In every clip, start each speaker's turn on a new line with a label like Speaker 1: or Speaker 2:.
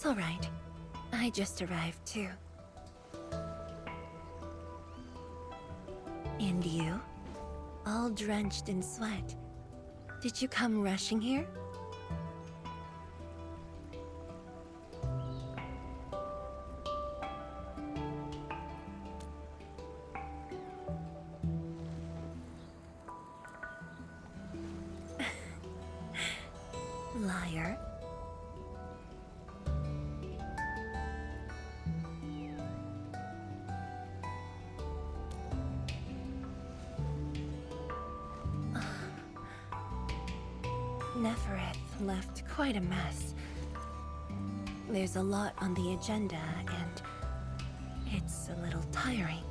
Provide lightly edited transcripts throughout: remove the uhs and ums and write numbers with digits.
Speaker 1: It's all right. I just arrived too. And you? All drenched in sweat. Did you come rushing here? Liar. Nefereth left quite a mess. There's a lot on the agenda, and it's a little tiring.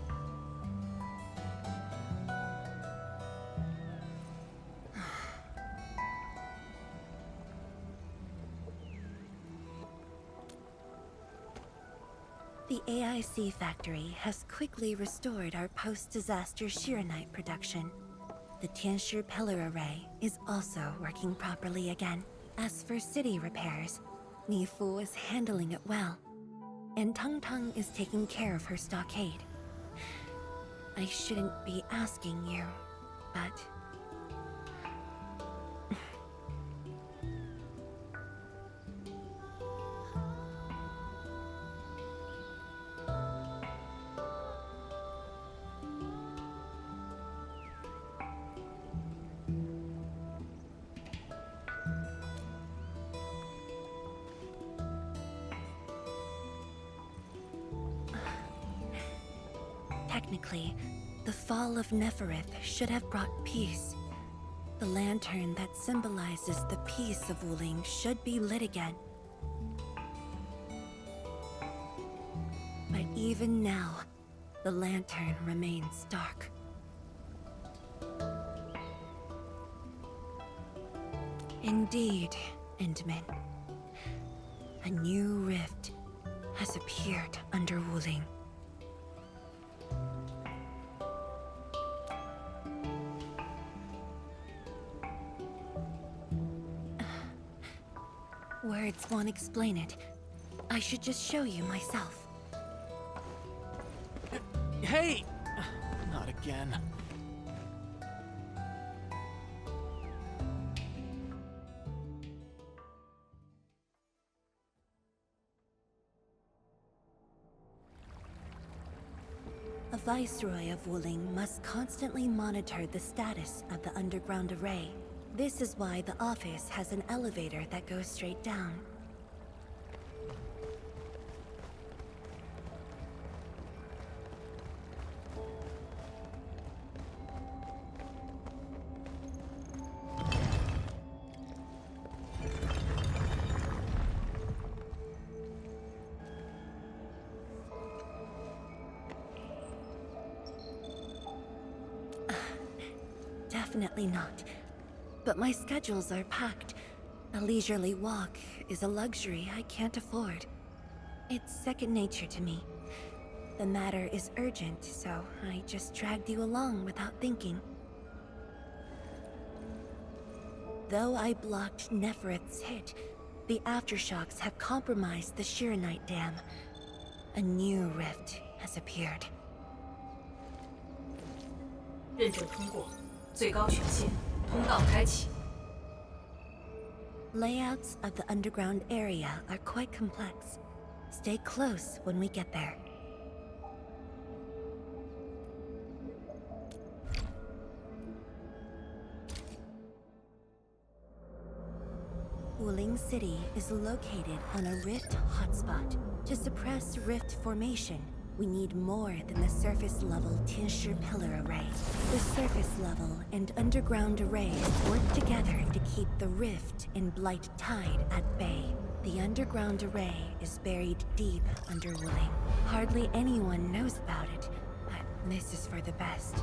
Speaker 1: The AIC factory has quickly restored our post-disaster Shiranite production. The Tianshi pillar array is also working properly again. As for city repairs, Nifu is handling it well, and Tung Tung is taking care of her stockade. I shouldn't be asking you, but... Technically, the fall of Nefereth should have brought peace. The lantern that symbolizes the peace of Wuling should be lit again. But even now, the lantern remains dark. Indeed, Endman. A new rift has appeared under Wuling. Words won't explain it. I should just show you myself.
Speaker 2: Hey! Not again.
Speaker 1: A viceroy of Wuling must constantly monitor the status of the underground array. This is why the office has an elevator that goes straight down. Definitely not. But my schedules are packed. A leisurely walk is a luxury I can't afford. It's second nature to me. The matter is urgent, so I just dragged you along without thinking. Though I blocked Nefereth's hit, the aftershocks have compromised the Shiranite dam. A new rift has appeared.
Speaker 3: 认证通过，最高权限，通道开启。
Speaker 1: Layouts of the underground area are quite complex. Stay close when we get there. Wuling City is located on a rift hotspot. To suppress rift formation, we need more than the surface-level Tianshi pillar array. The surface-level and underground arrays work together to keep the rift and blight tide at bay. The underground array is buried deep under Wuling. Hardly anyone knows about it, but this is for the best.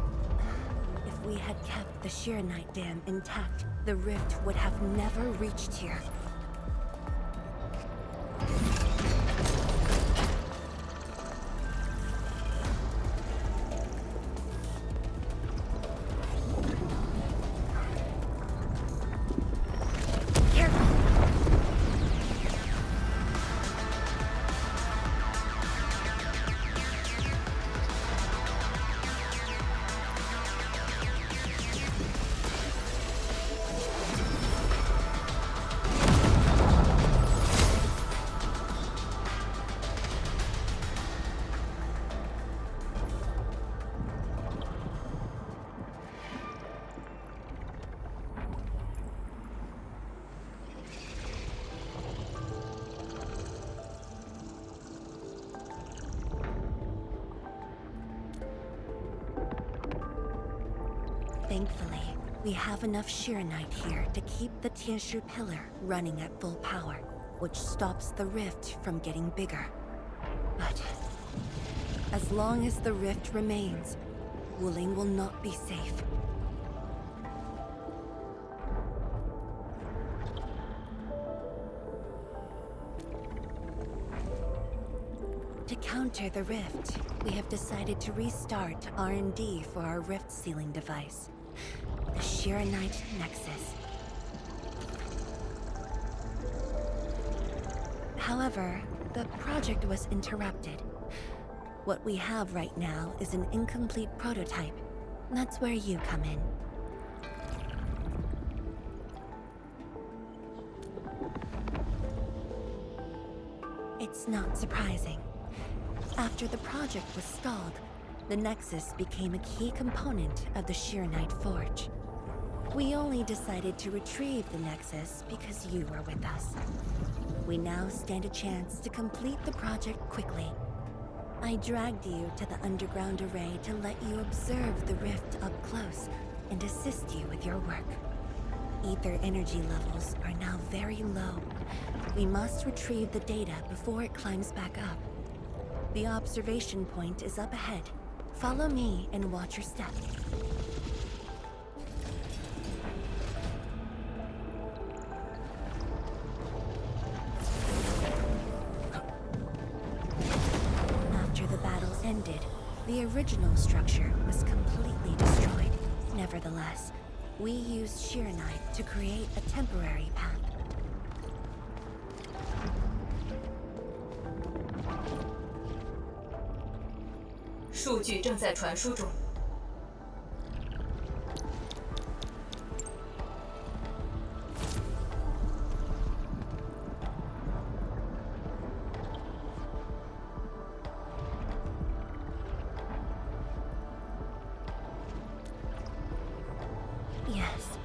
Speaker 1: If we had kept the Shiranite dam intact, the rift would have never reached here. Thankfully, we have enough Shiranite here to keep the Tianshu pillar running at full power, which stops the rift from getting bigger. But as long as the rift remains, Wuling will not be safe. To counter the rift, we have decided to restart R&D for our rift sealing device, the Shiranite Nexus. However, the project was interrupted. What we have right now is an incomplete prototype. That's where you come in. It's not surprising. After the project was stalled, the Nexus became a key component of the Shiranite Forge. We only decided to retrieve the Nexus because you were with us. We now stand a chance to complete the project quickly. I dragged you to the underground array to let you observe the rift up close and assist you with your work. Ether energy levels are now very low. We must retrieve the data before it climbs back up. The observation point is up ahead. Follow me and watch your step. After the battles ended, the original structure was completely destroyed. Nevertheless, we used Shiranite to create a temporary path.
Speaker 3: "数据正在传输中。"
Speaker 1: Yes.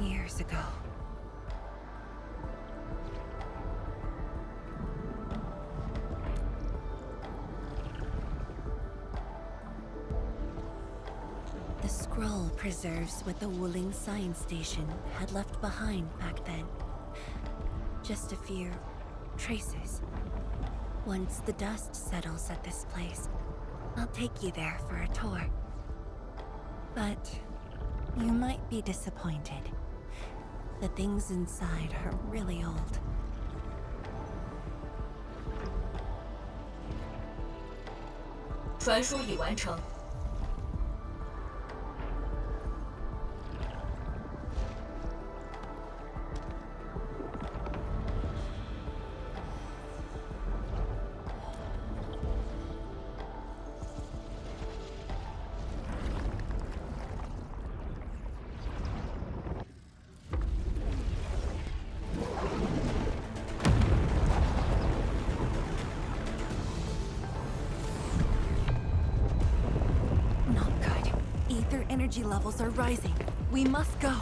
Speaker 1: Years ago. The scroll preserves what the Wuling Science Station had left behind back then. Just a few traces. Once the dust settles at this place, I'll take you there for a tour. But you might be disappointed. The things inside are really old.
Speaker 3: 传输已完成。
Speaker 1: Energy levels are rising. We must go.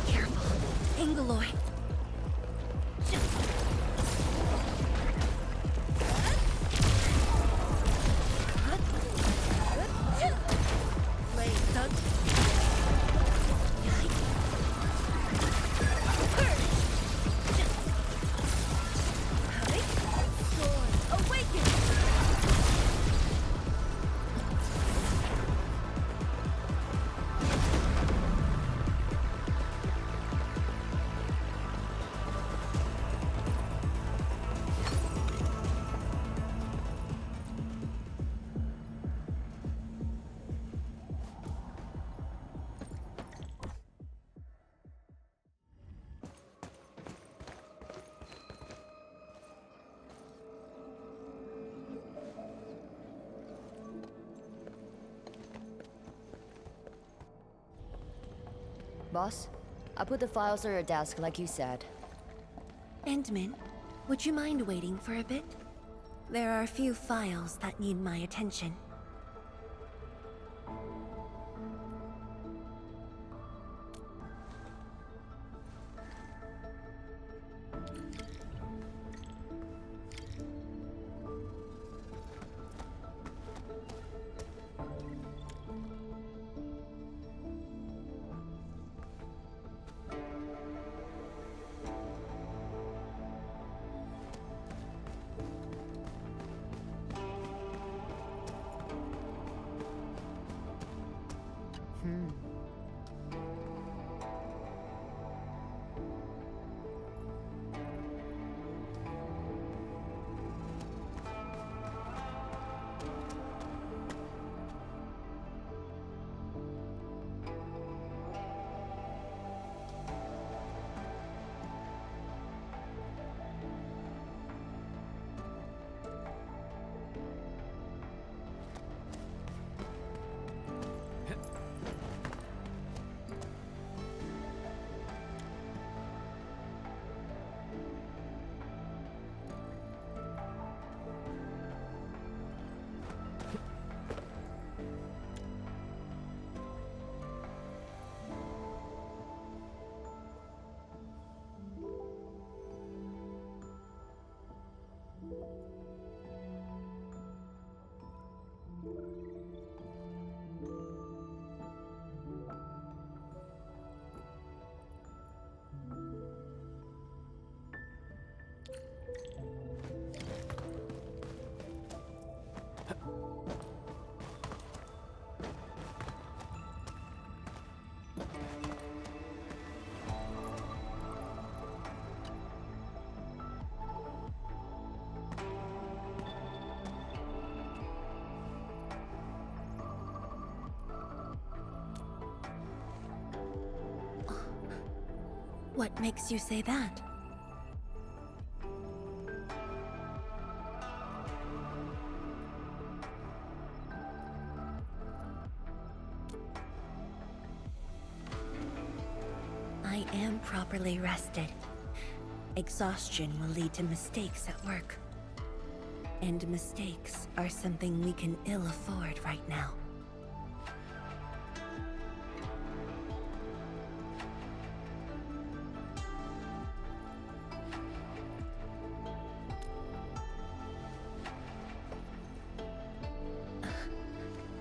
Speaker 1: Careful. Angaloy.
Speaker 4: Boss, I put the files on your desk like you said.
Speaker 1: Endman, would you mind waiting for a bit? There are a few files that need my attention. What makes you say that? I am properly rested. Exhaustion will lead to mistakes at work. And mistakes are something we can ill afford right now.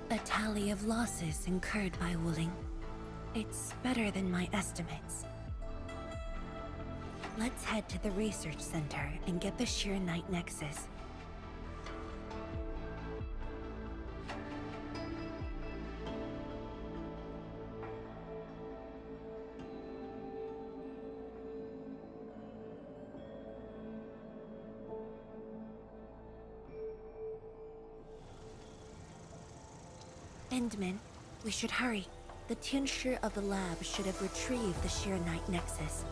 Speaker 1: A tally of losses incurred by Wuling. It's better than my estimates. Let's head to the research center and get the Sheer Night Nexus. Endman, we should hurry. The Tinsher of the lab should have retrieved the Sheer Night Nexus.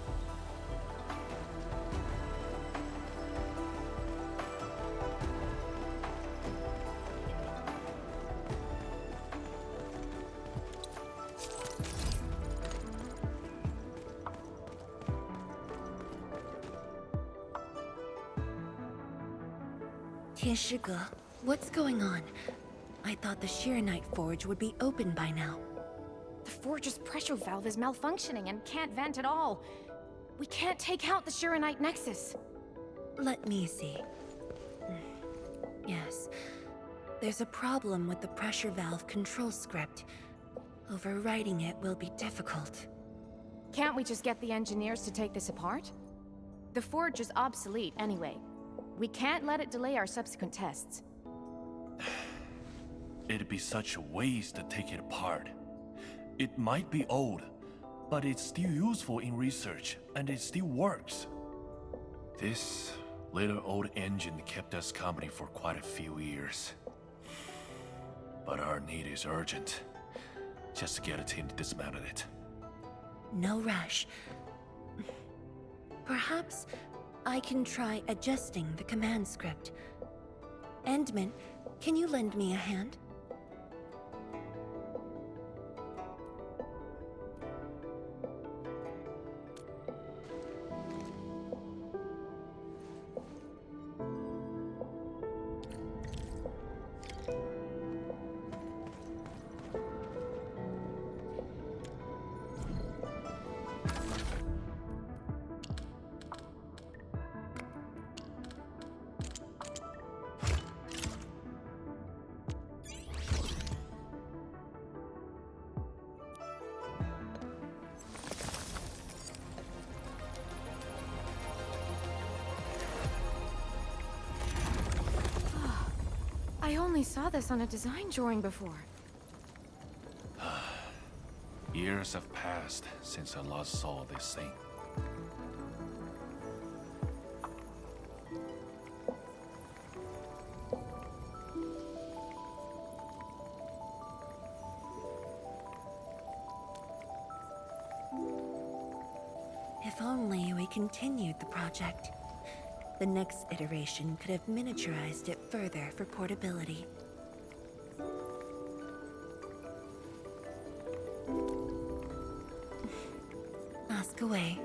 Speaker 1: Tianshige, what's going on? I thought the Sheer Night Forge would be open by now.
Speaker 5: The forge's pressure valve is malfunctioning and can't vent at all. We can't take out the Shiranite Nexus.
Speaker 1: Let me see. Yes. There's a problem with the pressure valve control script. Overwriting it will be difficult.
Speaker 5: Can't we just get the engineers to take this apart? The forge is obsolete anyway. We can't let it delay our subsequent tests.
Speaker 6: It'd be such a waste to take it apart. It might be old, but it's still useful in research, and it still works. This little old engine kept us company for quite a few years. But our need is urgent. Just to get a team to dismantle it.
Speaker 1: No rush. Perhaps I can try adjusting the command script. Endman, can you lend me a hand?
Speaker 5: I only saw this on a design drawing before.
Speaker 6: Years have passed since I last saw this thing.
Speaker 1: If only we continued the project. The next iteration could have miniaturized it further for portability. Ask away.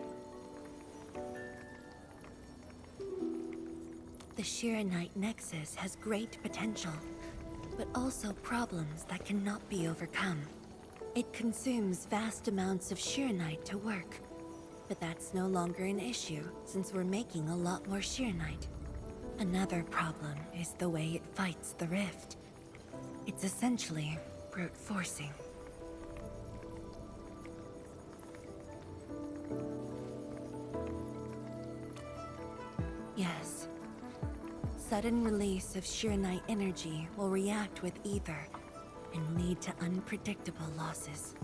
Speaker 1: The Shiranite Nexus has great potential, but also problems that cannot be overcome. It consumes vast amounts of Shiranite to work, but that's no longer an issue since we're making a lot more Shiranite. Another problem is the way it fights the rift. It's essentially brute forcing. Yes. Sudden release of Shiranite energy will react with ether and lead to unpredictable losses.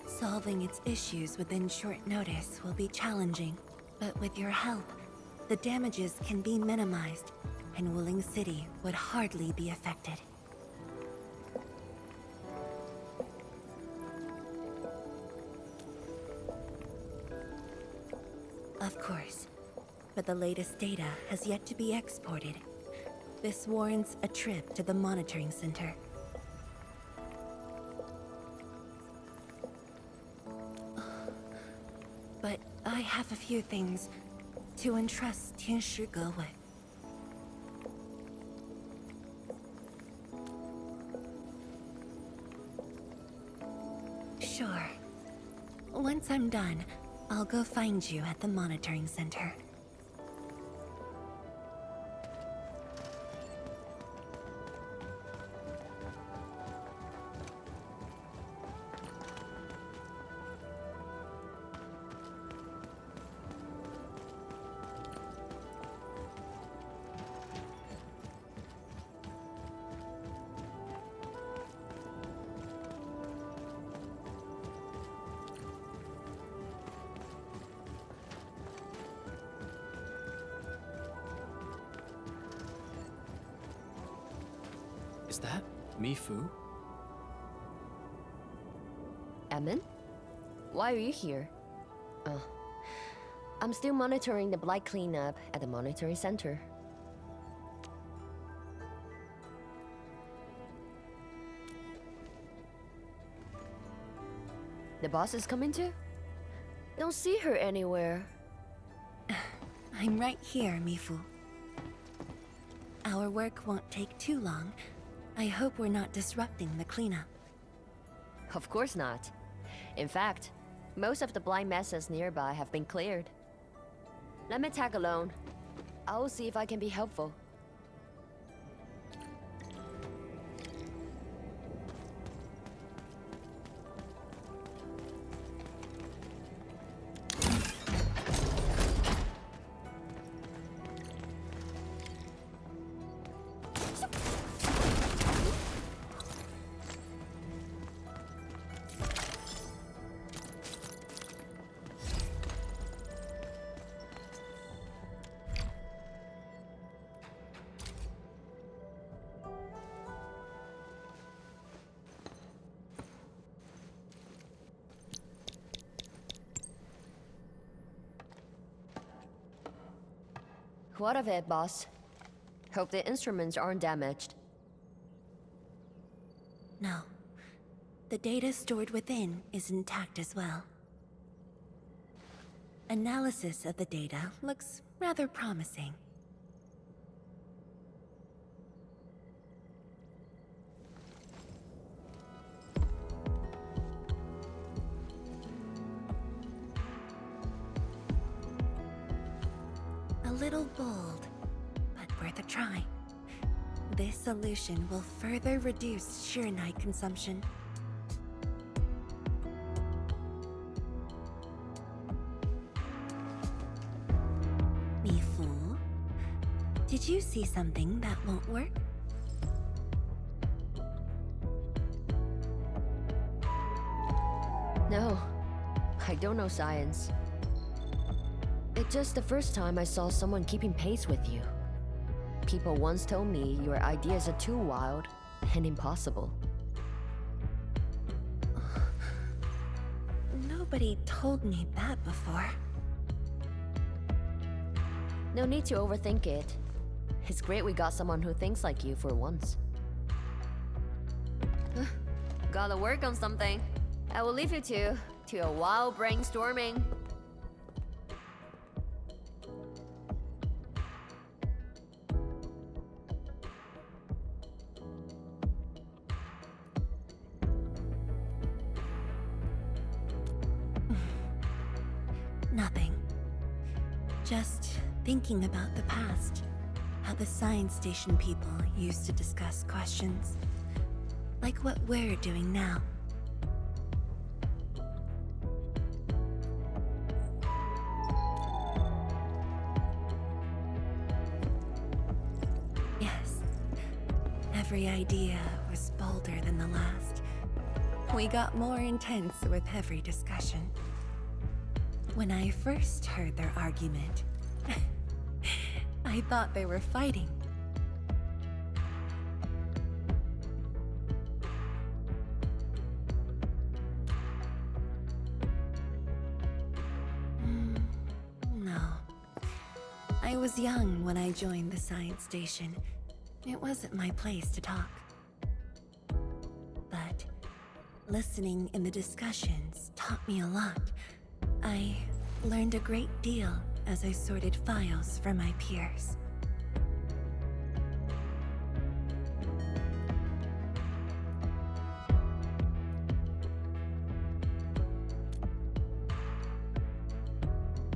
Speaker 1: Solving its issues within short notice will be challenging, but with your help, the damages can be minimized, and Wuling City would hardly be affected. Of course, but the latest data has yet to be exported. This warrants a trip to the monitoring center. But I have a few things to entrust Tianshi Ge with. Sure. Once I'm done, I'll go find you at the monitoring center.
Speaker 2: Is that Mifu?
Speaker 4: Emin? Why are you here? I'm still monitoring the blight cleanup at the monitoring center. The boss is coming too? Don't see her anywhere.
Speaker 1: I'm right here, Mifu. Our work won't take too long. I hope we're not disrupting the cleanup.
Speaker 4: Of course not. In fact, most of the blind messes nearby have been cleared. Let me tag along. I'll see if I can be helpful. What of it, boss? Hope the instruments aren't damaged.
Speaker 1: No. The data stored within is intact as well. Analysis of the data looks rather promising. A little bold, but worth a try. This solution will further reduce Shiranite consumption. Mifu, did you see something that won't work?
Speaker 4: No, I don't know science. It's just the first time I saw someone keeping pace with you. People once told me your ideas are too wild and impossible.
Speaker 1: Nobody told me that before.
Speaker 4: No need to overthink it. It's great we got someone who thinks like you for once. Gotta work on something. I will leave you to a wild brainstorming.
Speaker 1: Nothing. Just thinking about the past. How the science station people used to discuss questions. Like what we're doing now. Yes. Every idea was bolder than the last. We got more intense with every discussion. When I first heard their argument, I thought they were fighting. No. I was young when I joined the science station. It wasn't my place to talk. But listening in the discussions taught me a lot. I learned a great deal as I sorted files for my peers.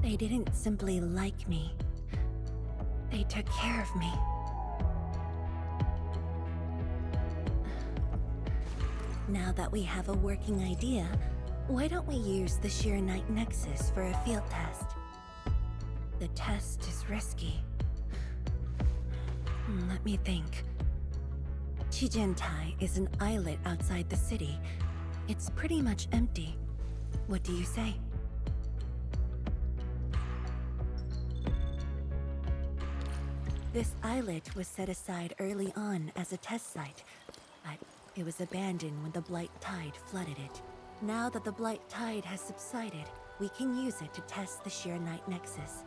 Speaker 1: They didn't simply like me. They took care of me. Now that we have a working idea, why don't we use the Sheer Night Nexus for a field test? The test is risky. Let me think. Chijentai is an islet outside the city. It's pretty much empty. What do you say? This islet was set aside early on as a test site, but it was abandoned when the Blight Tide flooded it. Now that the Blight Tide has subsided, we can use it to test the Sheer Night Nexus.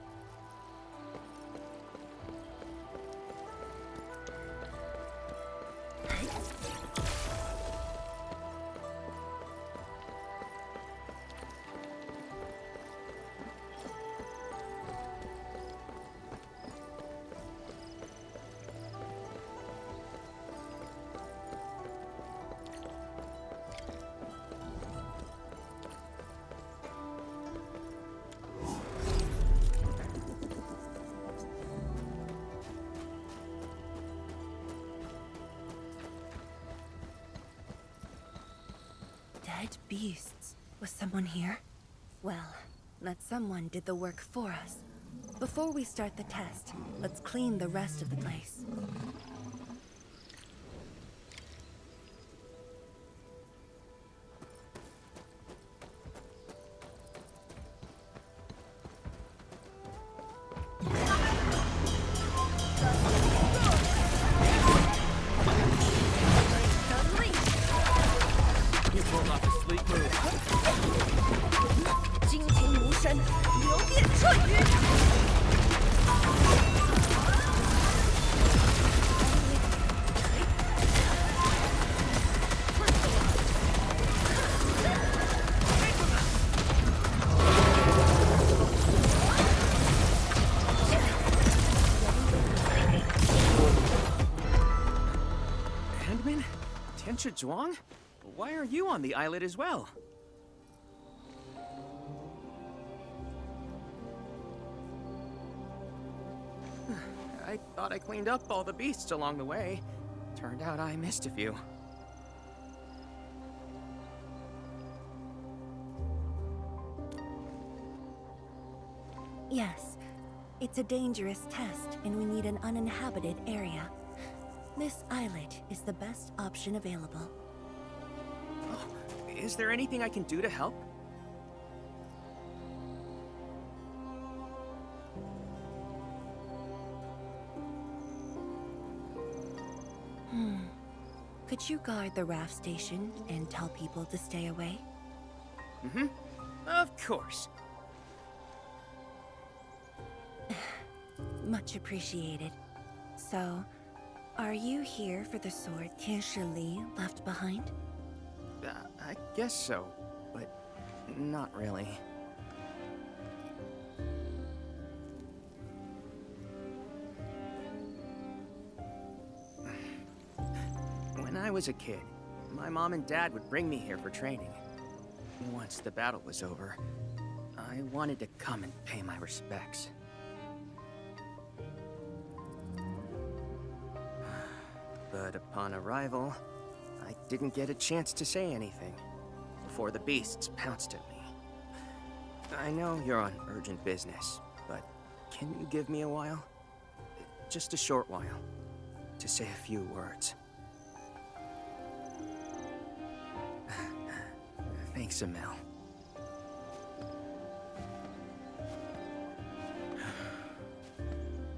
Speaker 1: Dead beasts. Was someone here? Well, that someone did the work for us. Before we start the test, let's clean the rest of the place.
Speaker 7: Zhuang? Why are you on the islet as well? I thought I cleaned up all the beasts along the way. Turned out I missed a few.
Speaker 1: Yes. It's a dangerous test, and we need an uninhabited area. This islet is the best option available.
Speaker 7: Oh, is there anything I can do to help?
Speaker 1: Could you guard the raft station and tell people to stay away?
Speaker 7: Mm-hmm. Of course.
Speaker 1: Much appreciated. So, are you here for the sword Tianshi Li left behind?
Speaker 7: I guess so, but not really. When I was a kid, my mom and dad would bring me here for training. Once the battle was over, I wanted to come and pay my respects. But upon arrival, I didn't get a chance to say anything before the beasts pounced at me. I know you're on urgent business, but can you give me a while? Just a short while, to say a few words. Thanks, Emil.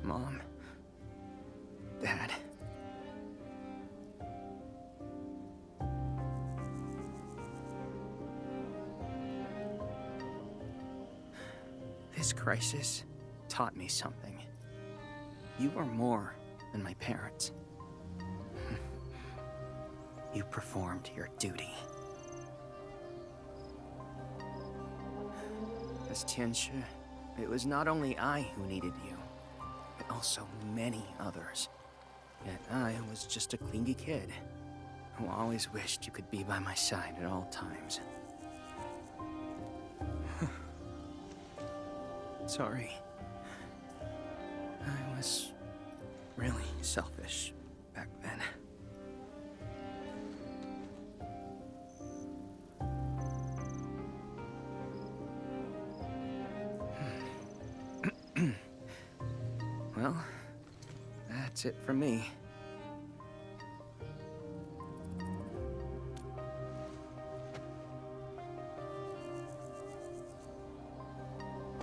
Speaker 7: Mom. Dad. This crisis taught me something. You are more than my parents. You performed your duty. As Tianshi, it was not only I who needed you, but also many others. Yet I was just a clingy kid who always wished you could be by my side at all times. Sorry. I was really selfish back then. Well, that's it from me.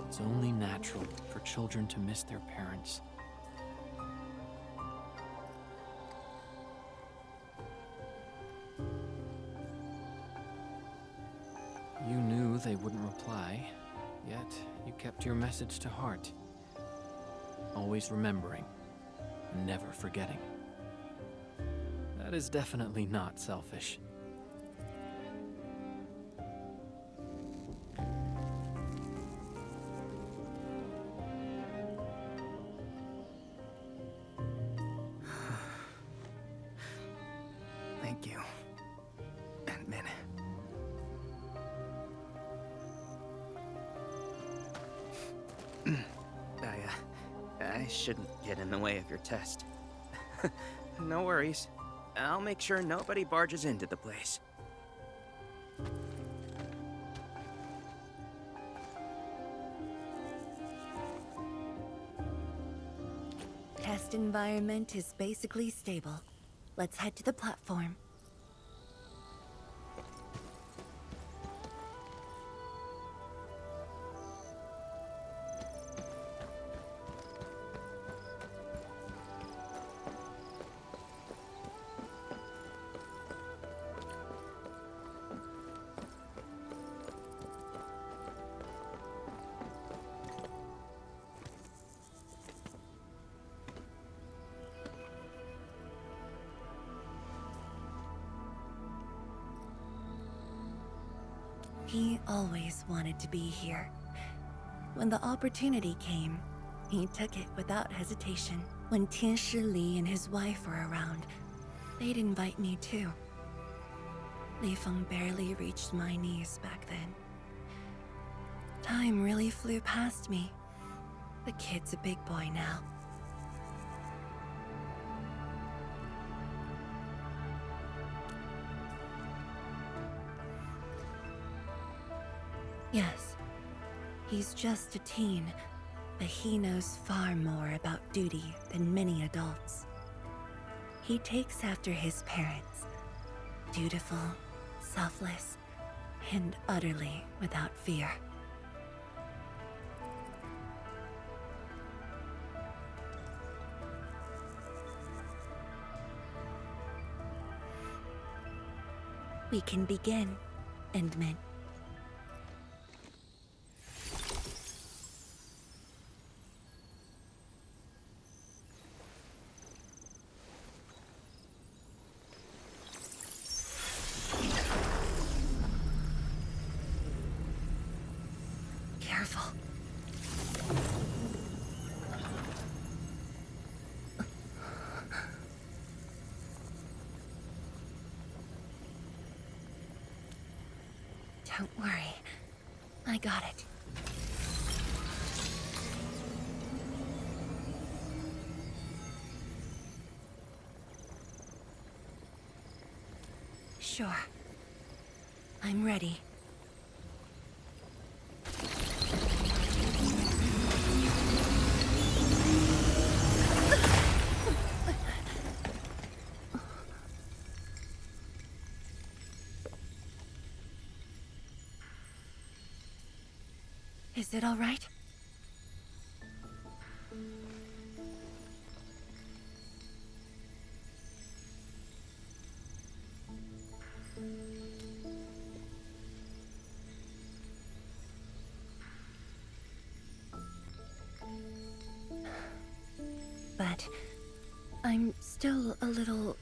Speaker 2: It's only natural for children to miss their parents. You knew they wouldn't reply, yet you kept your message to heart. Always remembering, never forgetting. That is definitely not selfish.
Speaker 7: Thank you, Ant-Man. I shouldn't get in the way of your test. No worries. I'll make sure nobody barges into the place.
Speaker 1: Test environment is basically stable. Let's head to the platform. He always wanted to be here. When the opportunity came, he took it without hesitation. When Tianshi Li and his wife were around, they'd invite me too. Lifeng barely reached my knees back then. Time really flew past me. The kid's a big boy now. Yes, he's just a teen, but he knows far more about duty than many adults. He takes after his parents, dutiful, selfless, and utterly without fear. We can begin, Endman. Careful. Don't worry. I got it. Sure. I'm ready. Is it all right? But I'm still a little...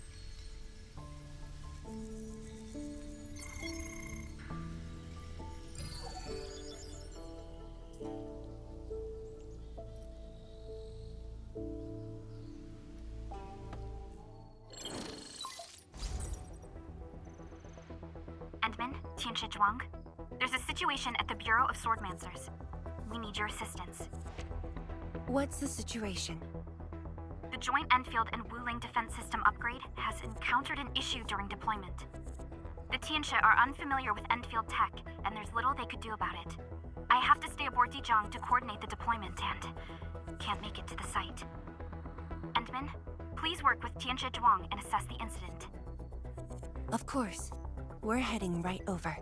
Speaker 8: Endman, Tianshi Zhuang. There's a situation at the Bureau of Swordmancers. We need your assistance.
Speaker 1: What's the situation?
Speaker 8: The Joint Enfield and Wuling defense system upgrade has encountered an issue during deployment. The Tianshi are unfamiliar with Enfield tech, and there's little they could do about it. I have to stay aboard Zhuang to coordinate the deployment and can't make it to the site. Endman, please work with Tianshi Zhuang and assess the incident.
Speaker 1: Of course. We're heading right over.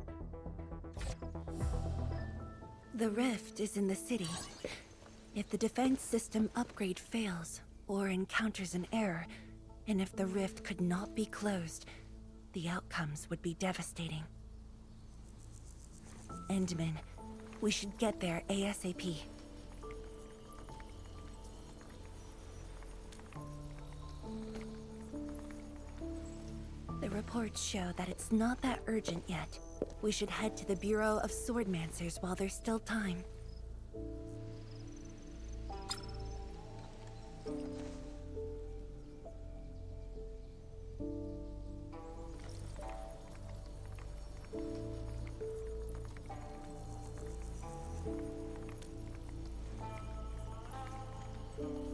Speaker 1: The rift is in the city. If the defense system upgrade fails, or encounters an error, and if the rift could not be closed, the outcomes would be devastating. Endman, we should get there ASAP. The reports show that it's not that urgent yet. We should head to the Bureau of Swordmancers while there's still time.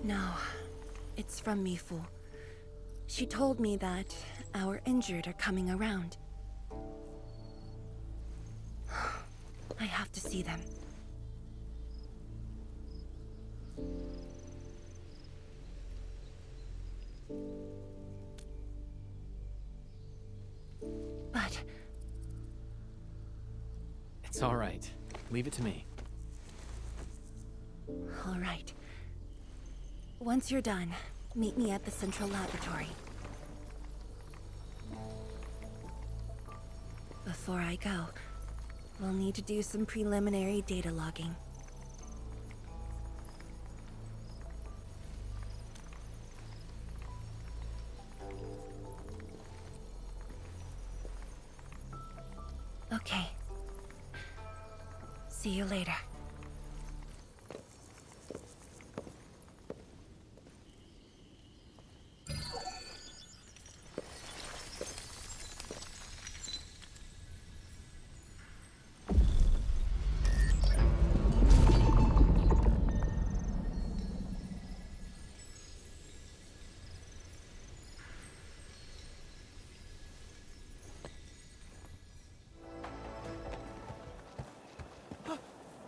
Speaker 1: No, it's from Mifu. She told me that our injured are coming around. I have to see them. But...
Speaker 2: It's all right. Leave it to me.
Speaker 1: all right. Once you're done, meet me at the central laboratory. Before I go, we'll need to do some preliminary data logging. Okay. See you later.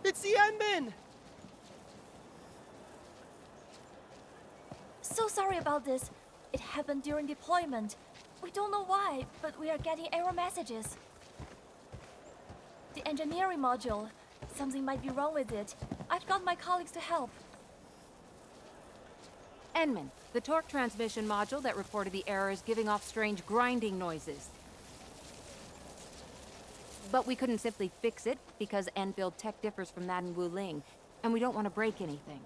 Speaker 7: It's the Yanmin!
Speaker 9: So sorry about this. It happened during deployment. We don't know why, but we are getting error messages. The engineering module. Something might be wrong with it. I've got my colleagues to help.
Speaker 5: Enman, the torque transmission module that reported the error is giving off strange grinding noises. But we couldn't simply fix it because Enfield tech differs from that in Wuling, and we don't want to break anything.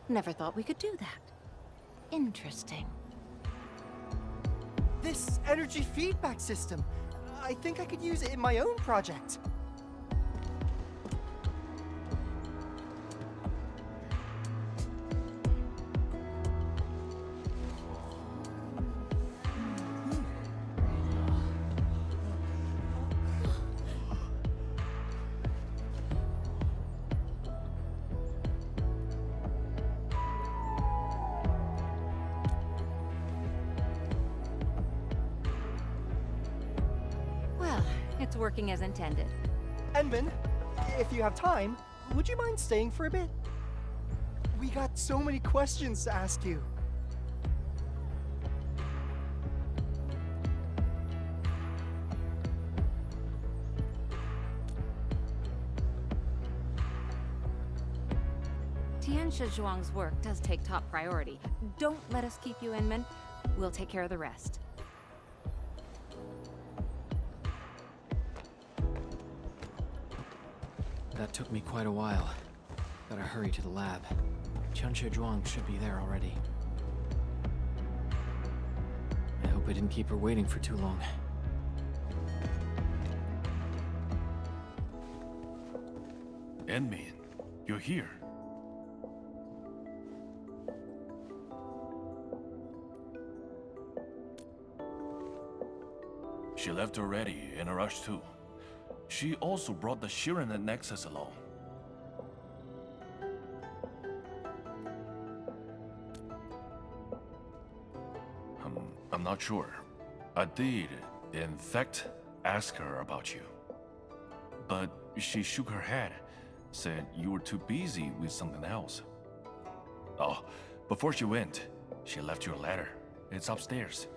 Speaker 5: Never thought we could do that. Interesting.
Speaker 10: This energy feedback system. I think I could use it in my own project.
Speaker 5: It's working as intended.
Speaker 10: Enman, if you have time, would you mind staying for a bit? We got so many questions to ask you.
Speaker 5: Tianxia Zhuang's work does take top priority. Don't let us keep you, Inman. We'll take care of the rest.
Speaker 2: That took me quite a while. Gotta hurry to the lab. Tianxia Zhuang should be there already. I hope I didn't keep her waiting for too long.
Speaker 6: Enmin, you're here. She left already, in a rush too. She also brought the Shiren Nexus along. I'm not sure. I did, in fact, ask her about you. But she shook her head, said you were too busy with something else. Oh, before she went, she left you a letter. It's upstairs.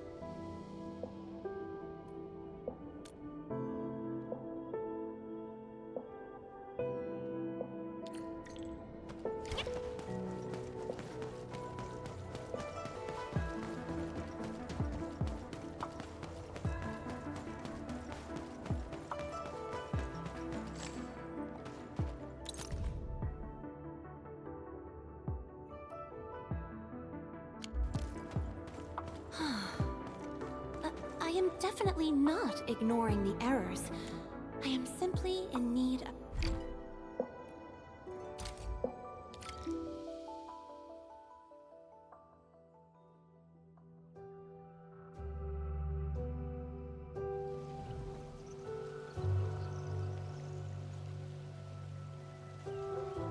Speaker 1: I am definitely not ignoring the errors. I am simply in need of...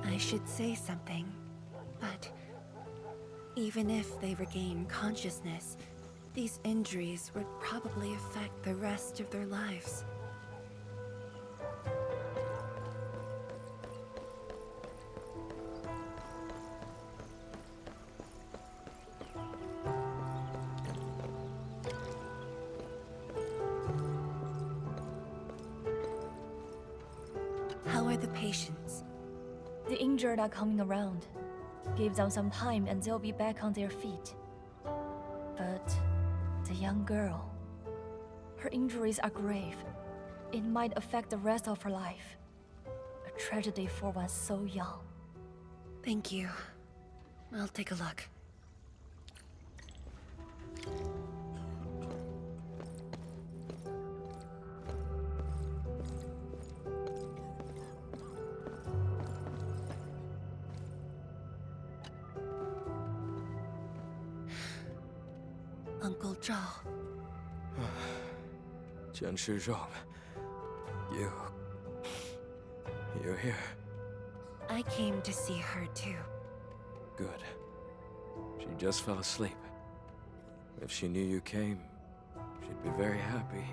Speaker 1: I should say something, but even if they regain consciousness, these injuries would probably affect the rest of their lives. How are the patients?
Speaker 9: The injured are coming around. Give them some time and they'll be back on their feet. But the young girl, her injuries are grave. It might affect the rest of her life. A tragedy for one so young.
Speaker 1: Thank you. I'll take a look. Uncle Zhao.
Speaker 11: Tianxia Zhuang, you're here.
Speaker 1: I came to see her too.
Speaker 11: Good. She just fell asleep. If she knew you came, she'd be very happy.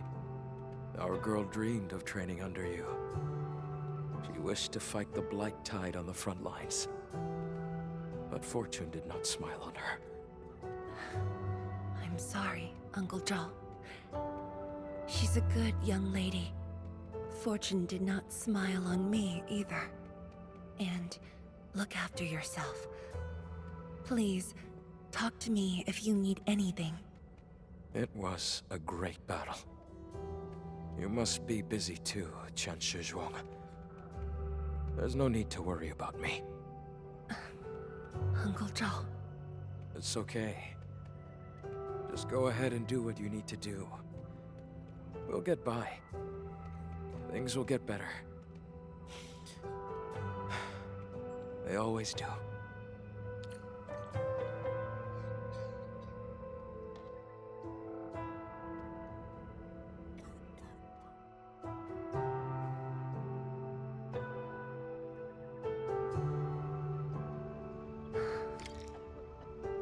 Speaker 11: Our girl dreamed of training under you. She wished to fight the Blight Tide on the front lines. But fortune did not smile on her.
Speaker 1: I'm sorry, Uncle Zhao. She's a good young lady. Fortune did not smile on me either. And look after yourself. Please, talk to me if you need anything.
Speaker 11: It was a great battle. You must be busy too, Qianshi Zhuang. There's no need to worry about me.
Speaker 1: Uncle Zhao.
Speaker 11: It's okay. Just go ahead and do what you need to do. We'll get by. Things will get better. They always do.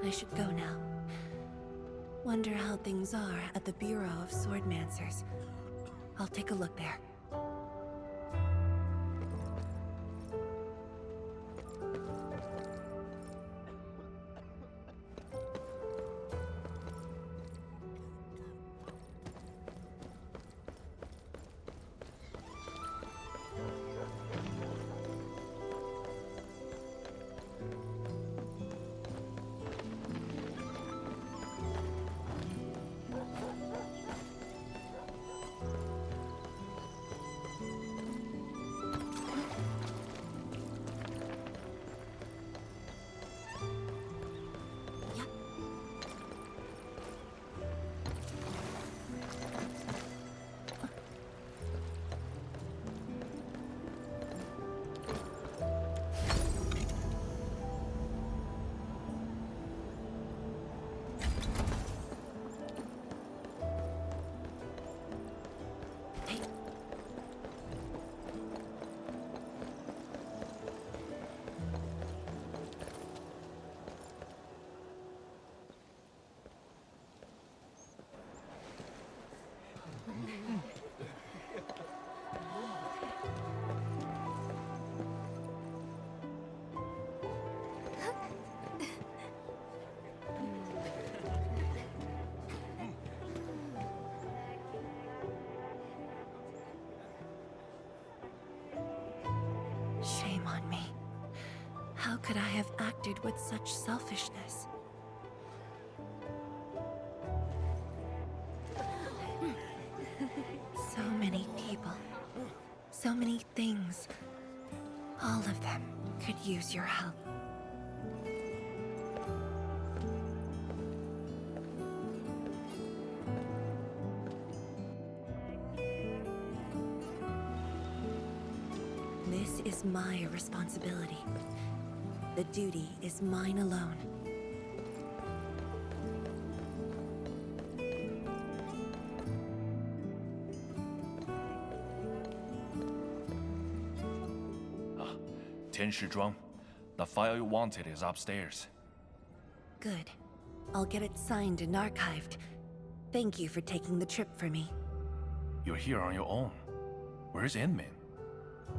Speaker 1: I should go now. Wonder how things are at the Bureau of Swordmancers. I'll take a look there. Shame on me. How could I have acted with such selfishness? So many people. So many things. All of them could use your help. This is my responsibility. The duty is mine alone.
Speaker 6: Tianshi Zhuang, the file you wanted is upstairs.
Speaker 1: Good. I'll get it signed and archived. Thank you for taking the trip for me.
Speaker 6: You're here on your own. Where's Endman?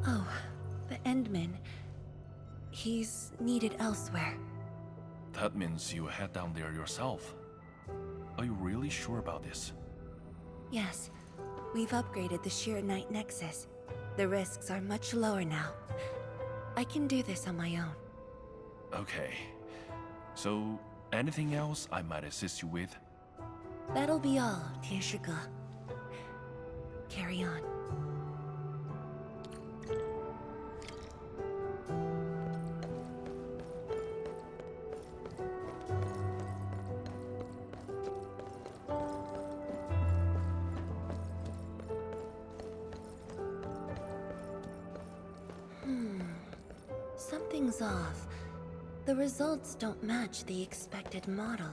Speaker 1: Oh, the Endman. He's needed elsewhere.
Speaker 6: That means you head down there yourself. Are you really sure about this?
Speaker 1: Yes. We've upgraded the Sheer Knight Nexus. The risks are much lower now. I can do this on my own.
Speaker 6: Okay. So, anything else I might assist you with?
Speaker 1: That'll be all, Tianshi. Carry on. Something's off. The results don't match the expected model.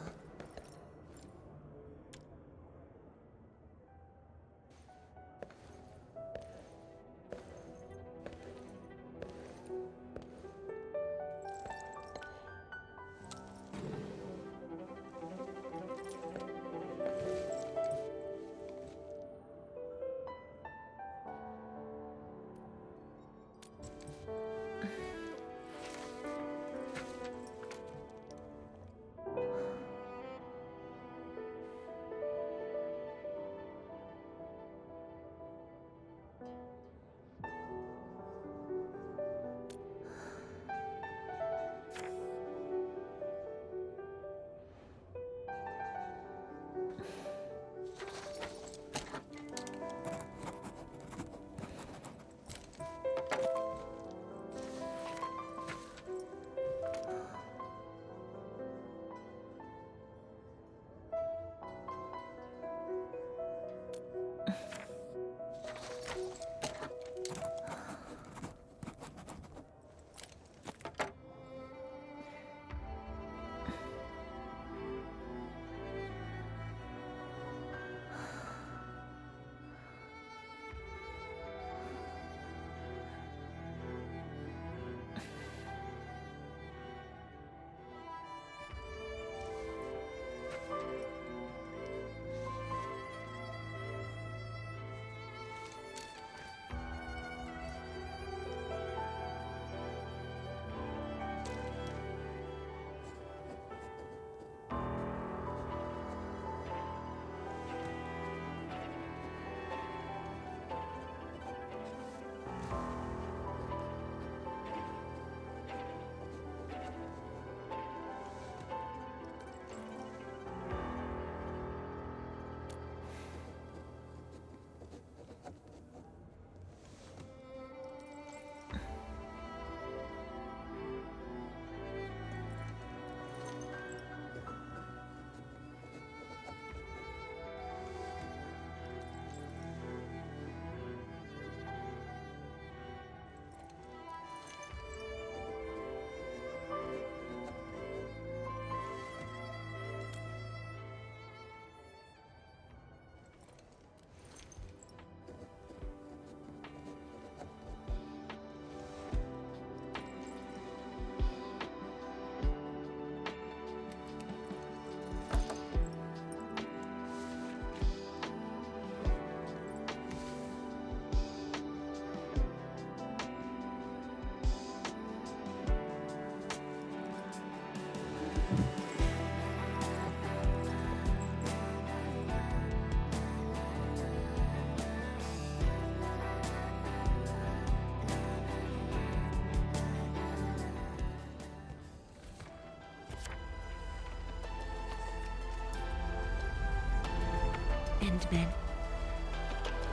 Speaker 1: bondmen.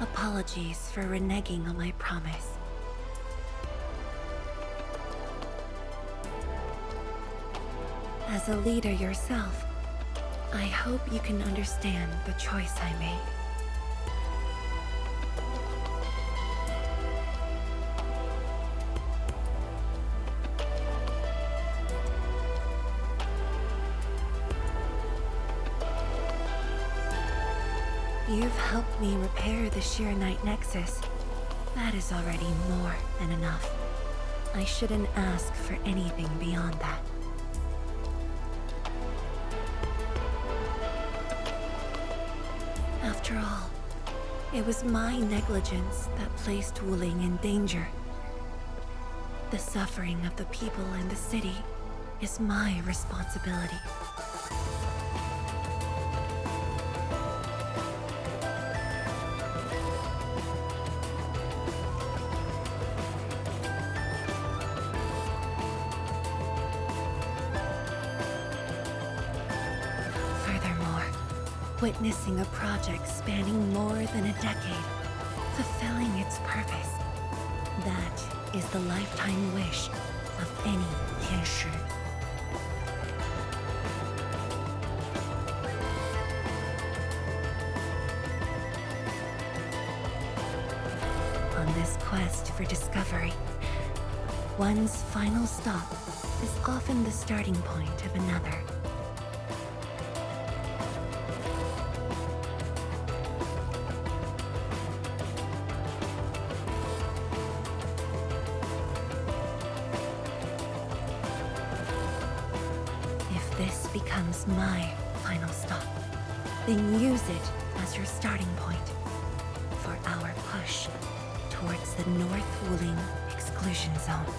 Speaker 1: Apologies for reneging on my promise. As a leader yourself, I hope you can understand the choice I made. You've helped me repair the Sheer Knight Nexus. That is already more than enough. I shouldn't ask for anything beyond that. After all, it was my negligence that placed Wuling in danger. The suffering of the people in the city is my responsibility. Witnessing a project spanning more than a decade, fulfilling its purpose. That is the lifetime wish of any Tianshi. On this quest for discovery, one's final stop is often the starting point of another. This becomes my final stop. Then use it as your starting point for our push towards the North Wuling exclusion zone.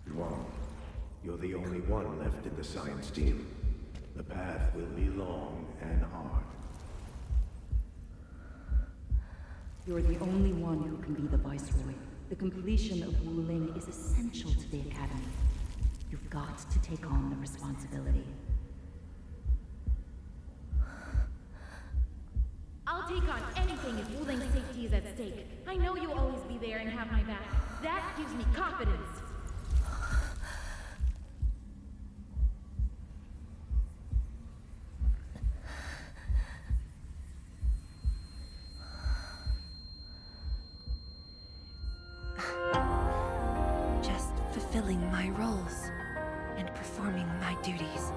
Speaker 12: Zhuang, you're the only one left in the science team. The path will be long and hard.
Speaker 13: You're the only one who can be the Viceroy. The completion of Wuling is essential to the Academy. You've got to take on the responsibility.
Speaker 14: I'll take on anything if Wuling's safety is at stake. I know you'll always be there and have my back. That gives me confidence.
Speaker 1: Just fulfilling my roles and performing my duties.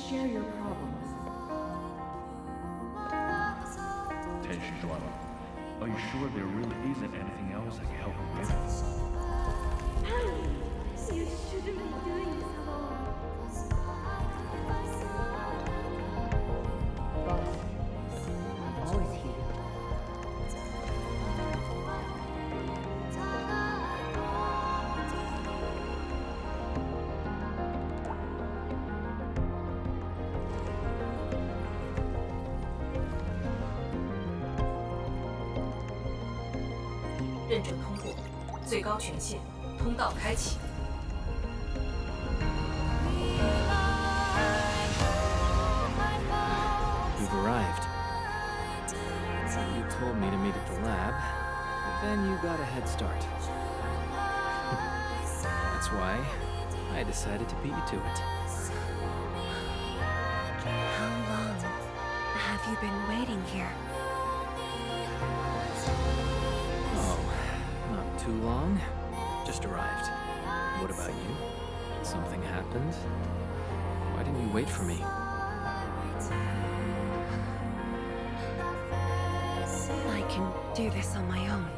Speaker 13: Share your problems.
Speaker 6: Tenshi Zhuang, are you sure there really isn't anything else I can help you with?
Speaker 14: You shouldn't be doing this alone.
Speaker 13: Boss, I'm always here.
Speaker 3: 认准通过，最高权限，通道开启。
Speaker 2: You've arrived. You told me to meet at the lab, but then you got a head start. That's why I decided to beat you to it.
Speaker 1: How long have you been waiting here?
Speaker 2: Oh, not too long. Just arrived. What about you? Something happened? Why didn't you wait for me.
Speaker 1: I can do this on my own.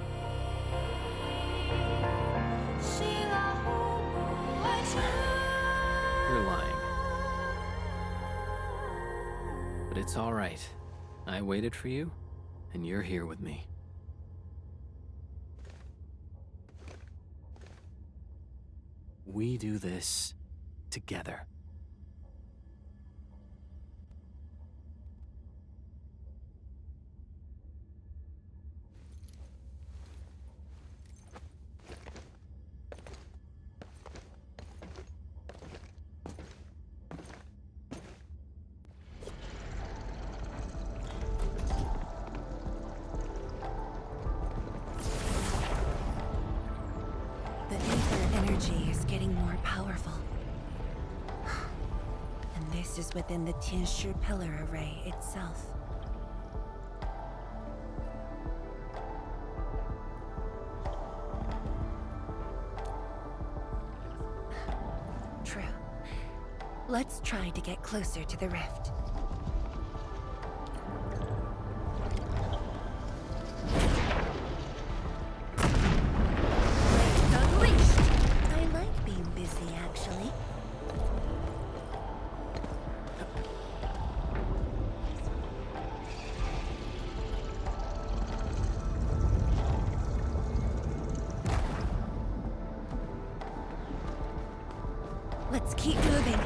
Speaker 2: You're lying. But it's all right. I waited for you, and you're here with me. We do this together.
Speaker 1: The ether energy is getting more powerful. And this is within the Tianshi pillar array itself. True. Let's try to get closer to the rift. I like being busy, actually. Let's keep moving.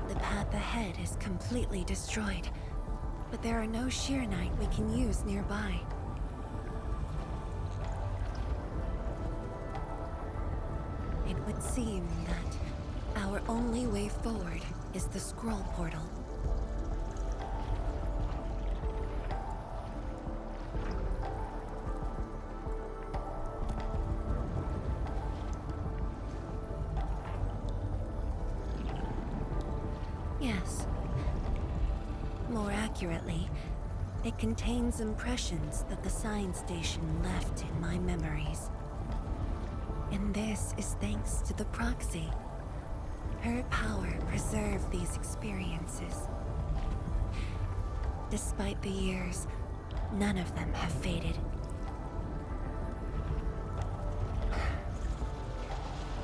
Speaker 1: The path ahead is completely destroyed, but there are no Sheernite we can use nearby. It would seem that our only way forward is the scroll portal. Yes. More accurately, it contains impressions that the science station left in my memories. And this is thanks to the proxy. Her power preserved these experiences. Despite the years, none of them have faded.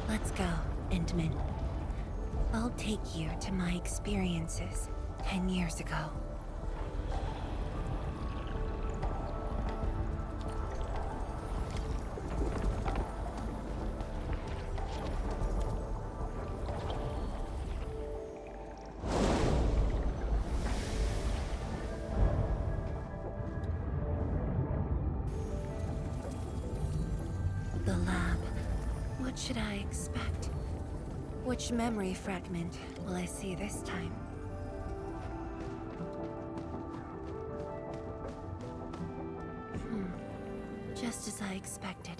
Speaker 1: Let's go, Endman. I'll take you to my experiences 10 years ago. The lab. What should I expect? Which memory fragment will I see this time? Just as I expected.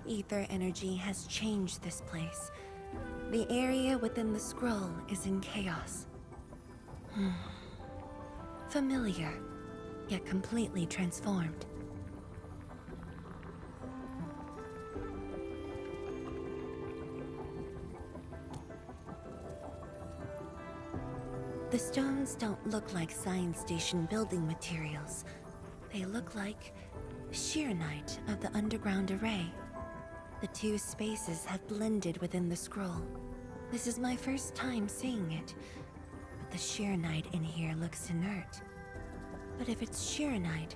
Speaker 1: Ether energy has changed this place. The area within the scroll is in chaos. Familiar, yet completely transformed. The stones don't look like science station building materials. They look like Sheernite of the underground array. The two spaces have blended within the scroll. This is my first time seeing it, but the Sheernite in here looks inert. But if it's Sheernite,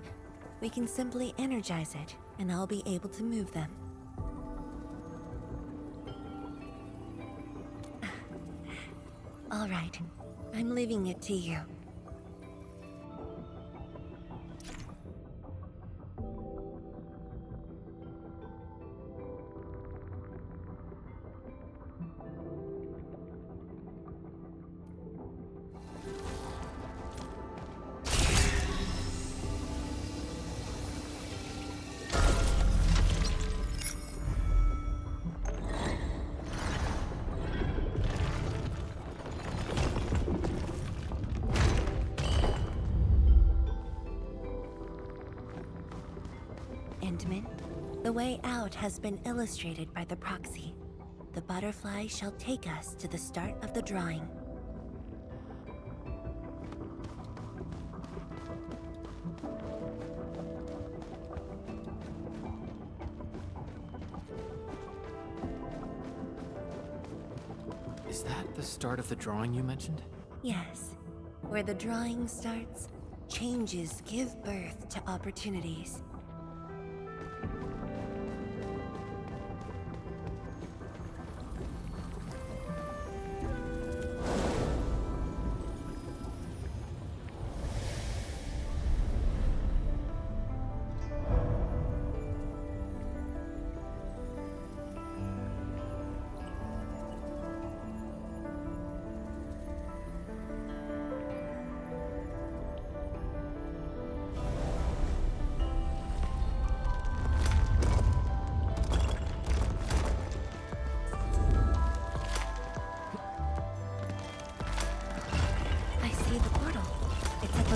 Speaker 1: we can simply energize it, and I'll be able to move them. All right. I'm leaving it to you. Commandment. The way out has been illustrated by the proxy. The butterfly shall take us to the start of the drawing.
Speaker 2: Is that the start of the drawing you mentioned?
Speaker 1: Yes. Where the drawing starts, changes give birth to opportunities.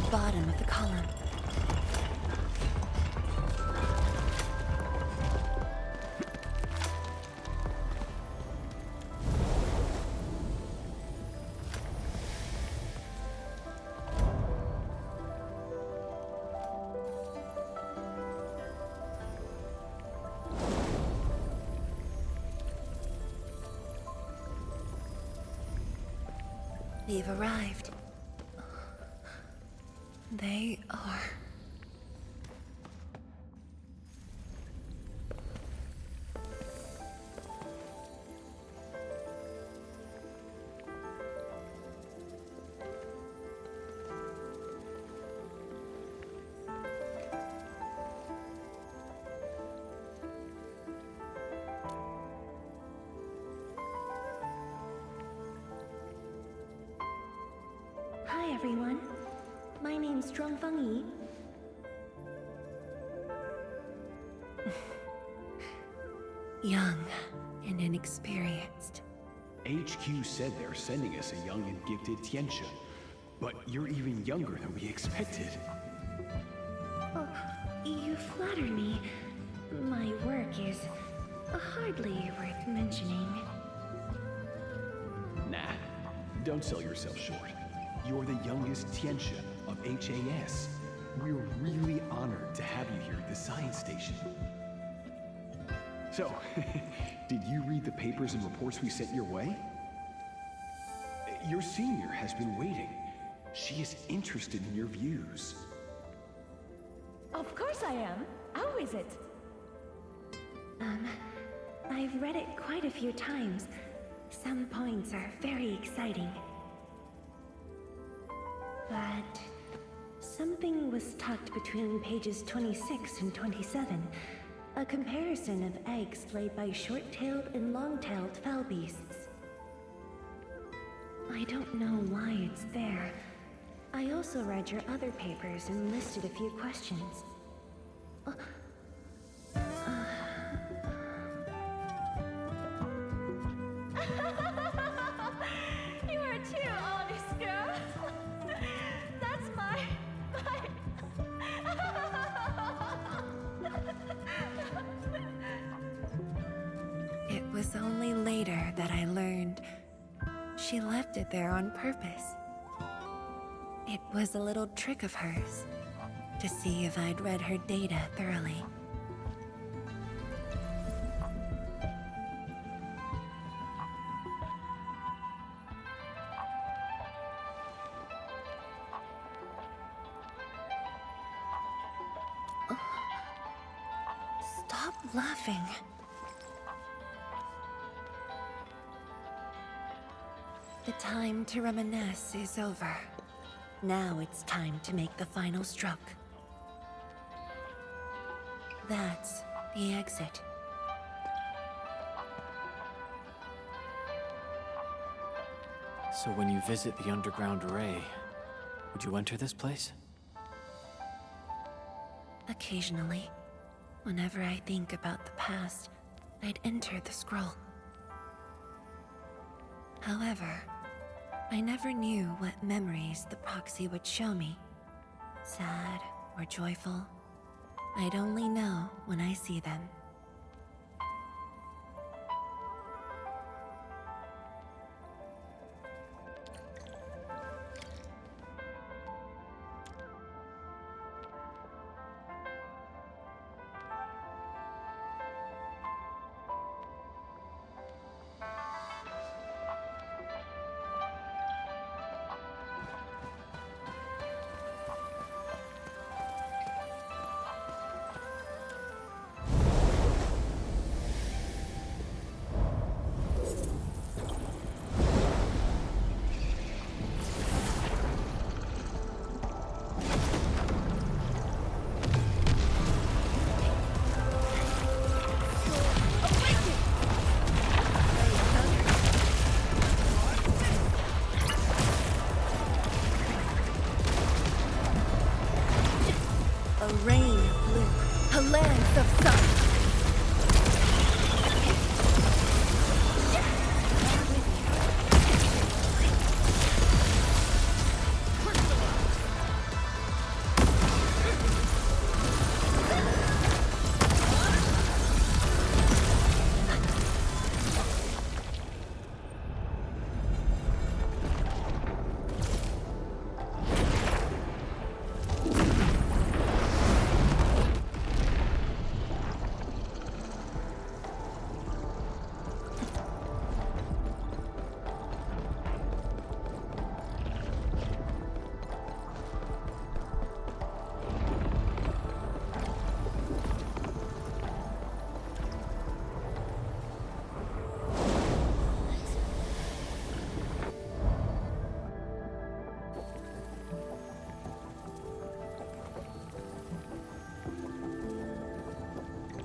Speaker 1: Bottom of the column. We've arrived. They are... Hi, everyone. My name's Fangyi. Young and inexperienced.
Speaker 15: HQ said they're sending us a young and gifted Tianxia, but you're even younger than we expected.
Speaker 1: Oh, you flatter me. My work is hardly worth mentioning.
Speaker 15: Nah, don't sell yourself short. You're the youngest Tianxia of HAS. We're really honored to have you here at the science station. So, did you read the papers and reports we sent your way? Your senior has been waiting. She is interested in your views.
Speaker 9: Of course I am. How is it?
Speaker 1: I've read it quite a few times. Some points are very exciting. But something was tucked between pages 26 and 27. A comparison of eggs laid by short-tailed and long-tailed fowl beasts. I don't know why it's there. I also read your other papers and listed a few questions.
Speaker 9: You are too honest, girl. That's my...
Speaker 1: It was only later that I learned she left it there on purpose. It was a little trick of hers to see if I'd read her data thoroughly. Stop laughing. The time to reminisce is over. Now it's time to make the final stroke. That's the exit.
Speaker 2: So when you visit the underground array, would you enter this place?
Speaker 1: Occasionally, whenever I think about the past, I'd enter the scroll. However, I never knew what memories the proxy would show me. Sad or joyful. I'd only know when I see them. A rain of blue, a lance of sun.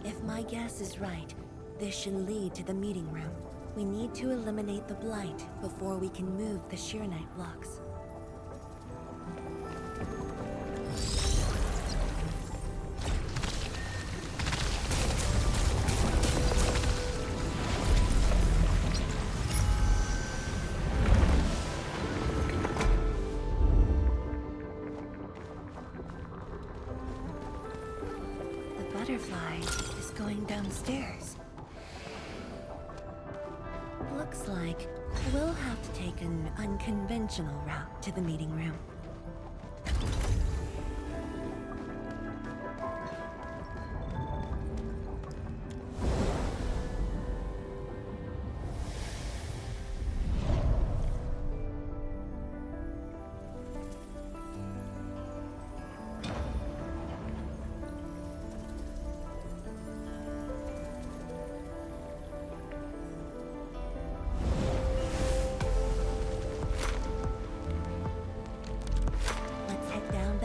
Speaker 1: If my guess is right, this should lead to the meeting room. We need to eliminate the blight before we can move the Sheer Knight blocks. The butterfly is going downstairs. Looks like we'll have to take an unconventional route to the meeting room.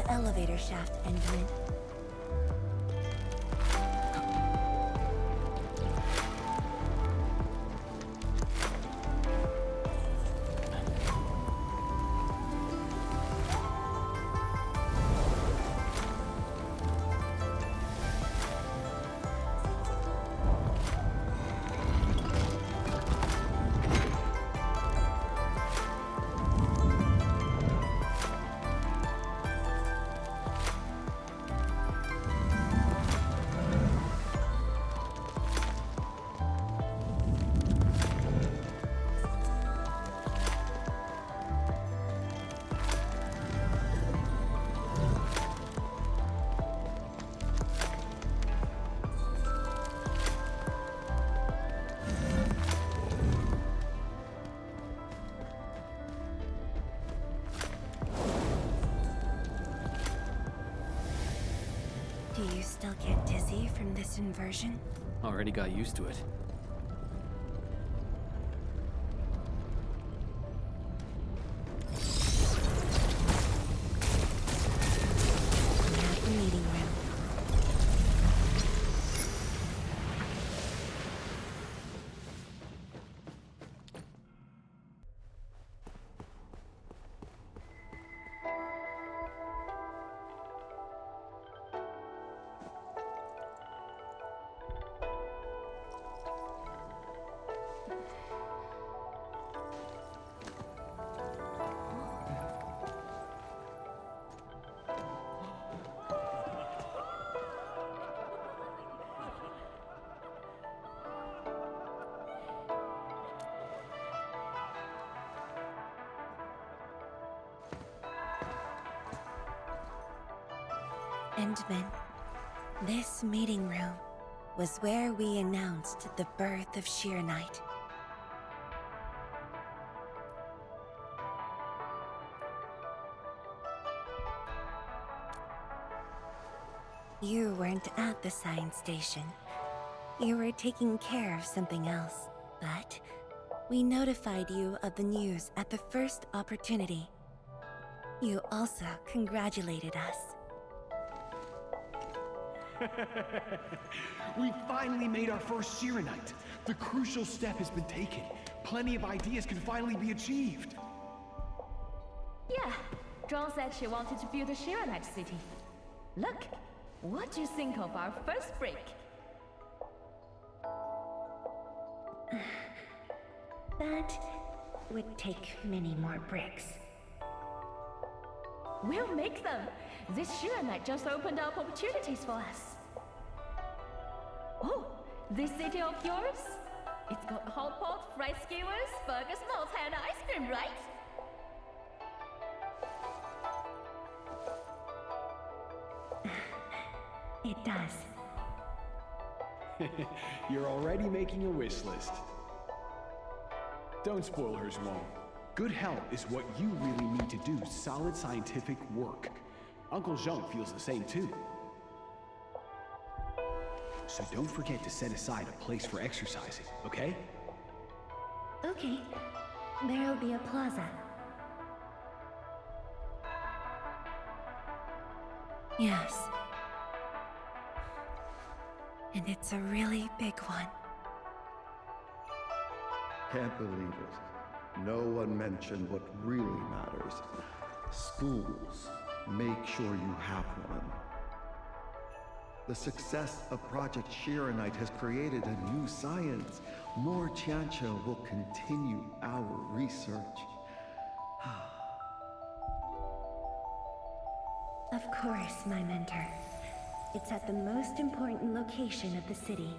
Speaker 1: Elevator shaft engine. Do you still get dizzy from this inversion?
Speaker 2: Already got used to it.
Speaker 1: We have the meeting room. Endman, this meeting room was where we announced the birth of Sheer Knight. You weren't at the science station. You were taking care of something else, but we notified you of the news at the first opportunity. You also congratulated us.
Speaker 15: We finally made our first Shiranite. The crucial step has been taken. Plenty of ideas can finally be achieved.
Speaker 14: Yeah, Zhuang said she wanted to build a Shiranite city. Look, what do you think of our first break?
Speaker 1: That would take many more bricks.
Speaker 14: We'll make them! This Shiranite just opened up opportunities for us. Oh, this city of yours? It's got hot pot, fried skewers, burgers, malts, and ice cream, right?
Speaker 1: It does.
Speaker 15: You're already making a wish list. Don't spoil her, Zhuang. Good health is what you really need to do solid scientific work. Uncle Zhuang feels the same too. So don't forget to set aside a place for exercising, okay?
Speaker 1: Okay. There'll be a plaza. Yes. And it's a really big one.
Speaker 12: Can't believe it. No one mentioned what really matters. Schools. Make sure you have one. The success of Project Shiranite has created a new science. More Tiantia will continue our research.
Speaker 1: Of course, my mentor. It's at the most important location of the city.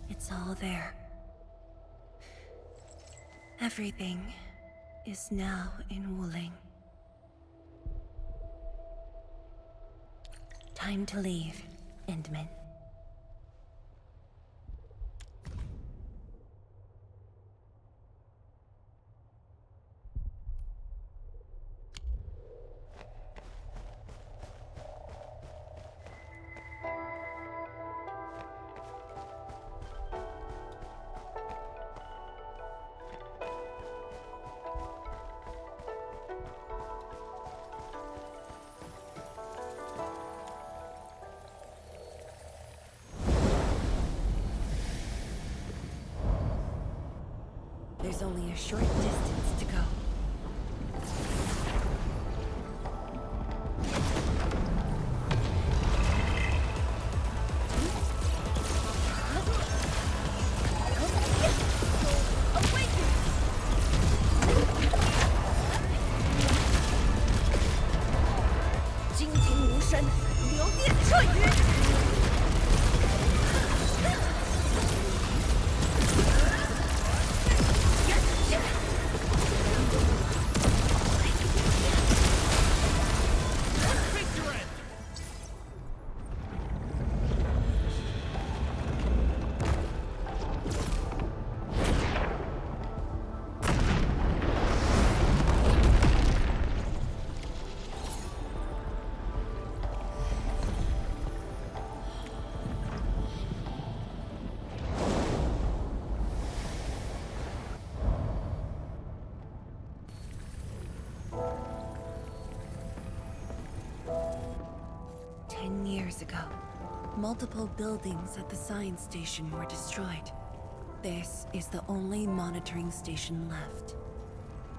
Speaker 1: It's all there. Everything is now in Wuling. Time to leave, Endman. There's only a short distance to go. Ago, multiple buildings at the science station were destroyed. This is the only monitoring station left.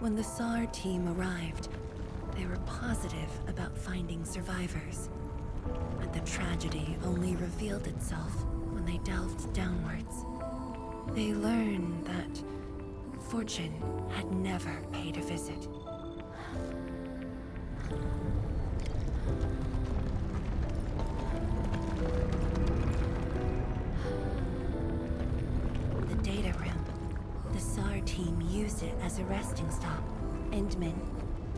Speaker 1: When the SAR team arrived, they were positive about finding survivors. But the tragedy only revealed itself when they delved downwards. They learned that fortune had never paid a visit. team used it as a resting stop. Endman,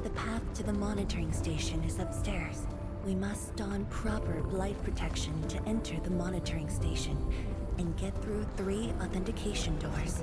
Speaker 1: the path to the monitoring station is upstairs. We must don proper blight protection to enter the monitoring station and get through 3 authentication doors.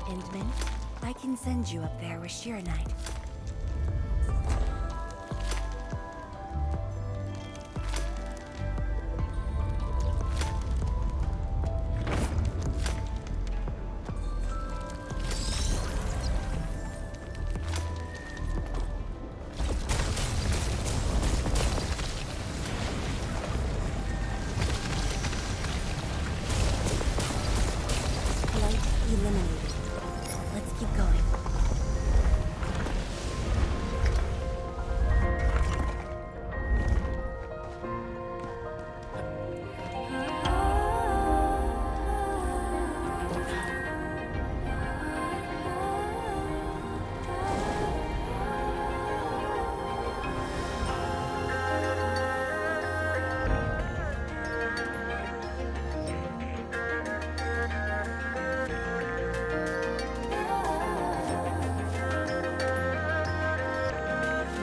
Speaker 1: Endman, I can send you up there with Shiranite. Light eliminated. Let's keep going.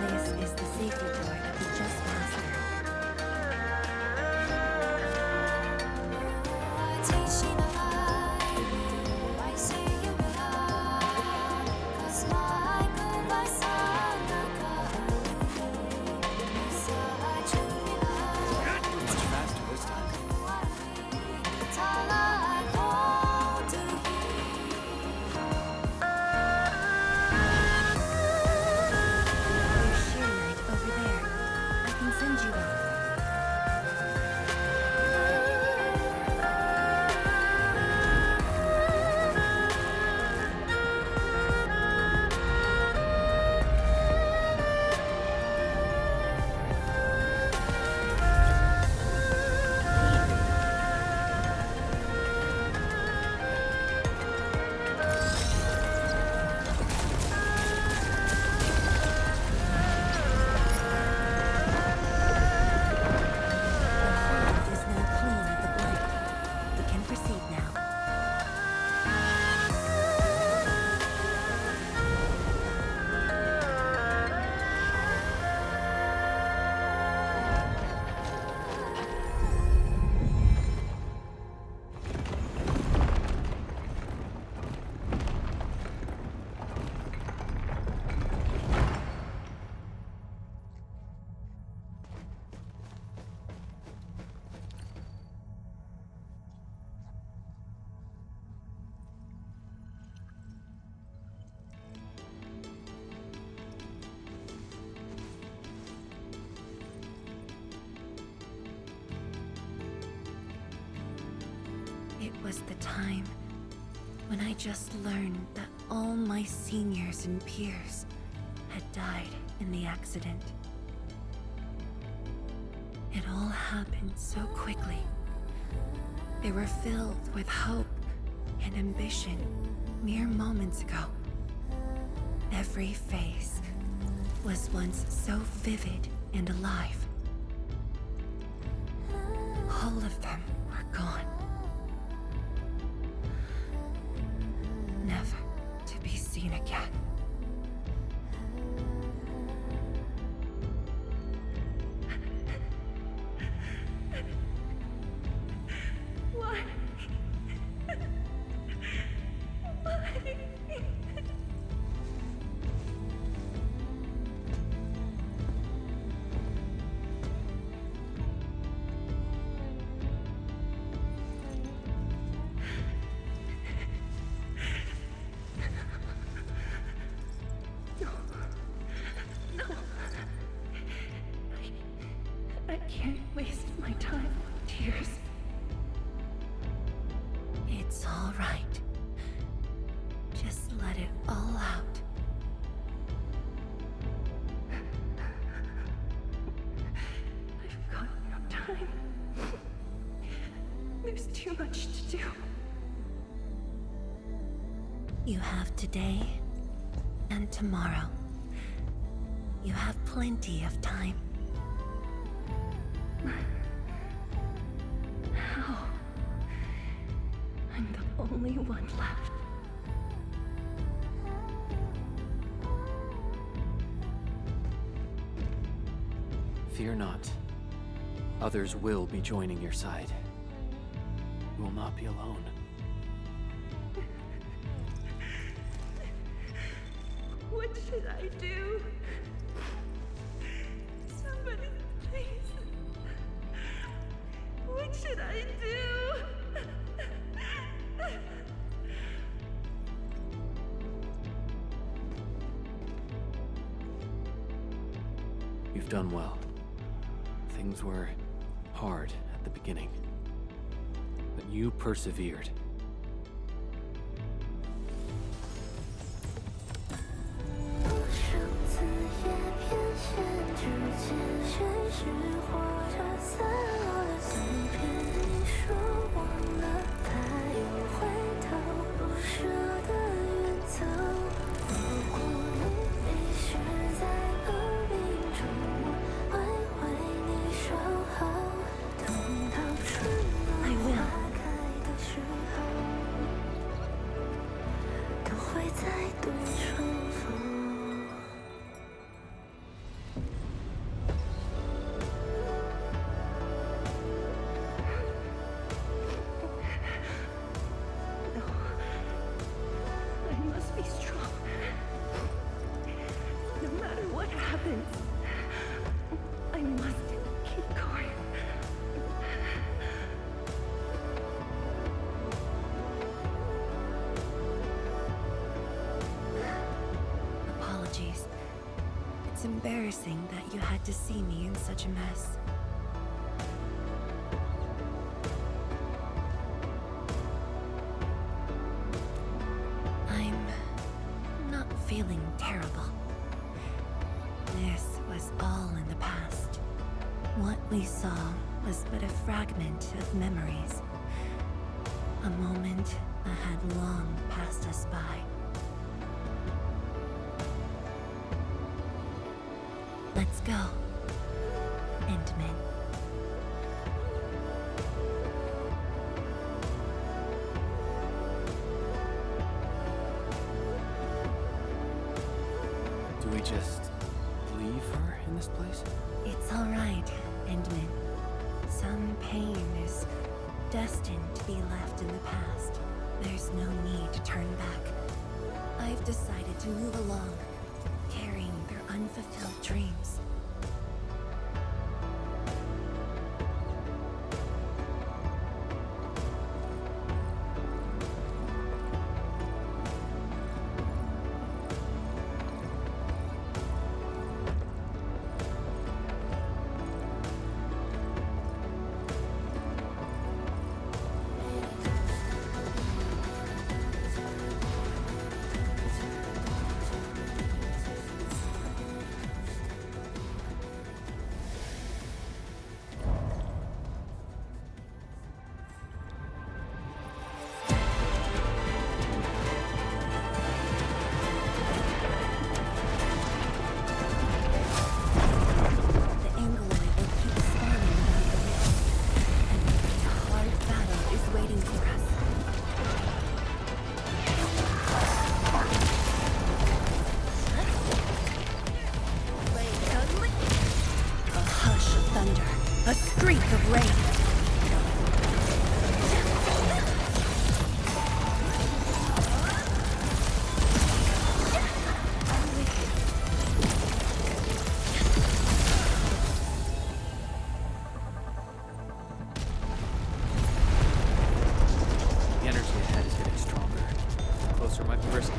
Speaker 1: This is the safety door that we just passed through.
Speaker 2: Much faster this time.
Speaker 1: There's Shiranite over there. I can send you up. The hold is now clean of the blight. We can proceed now. It was the time when I just learned that all my seniors and peers had died in the accident. It all happened so quickly. They were filled with hope and ambition mere moments ago. Every face was once so vivid and alive. All of them were gone. Never to be seen again. Why? Why?
Speaker 9: too much to do.
Speaker 1: You have today and tomorrow. You have plenty of time.
Speaker 9: How? I'm the only one left.
Speaker 2: Fear not. Others will be joining your side. You will not be alone.
Speaker 9: What should I do? Somebody, please. What should I do?
Speaker 2: You've done well. Things were hard at the beginning, but you persevered.
Speaker 9: I must keep going.
Speaker 1: Apologies. It's embarrassing that you had to see me in such a mess. I'm not feeling terrible. This was all in the past. What we saw was but a fragment of memories. A moment that had long passed us by. Let's go, Endman.
Speaker 2: Do we just leave her in this place?
Speaker 1: It's all right, Endman. Some pain is destined to be left in the past. There's no need to turn back. I've decided to move along, carrying their unfulfilled dreams. A streak of rain.
Speaker 2: The energy ahead is getting stronger. Closer might be risky.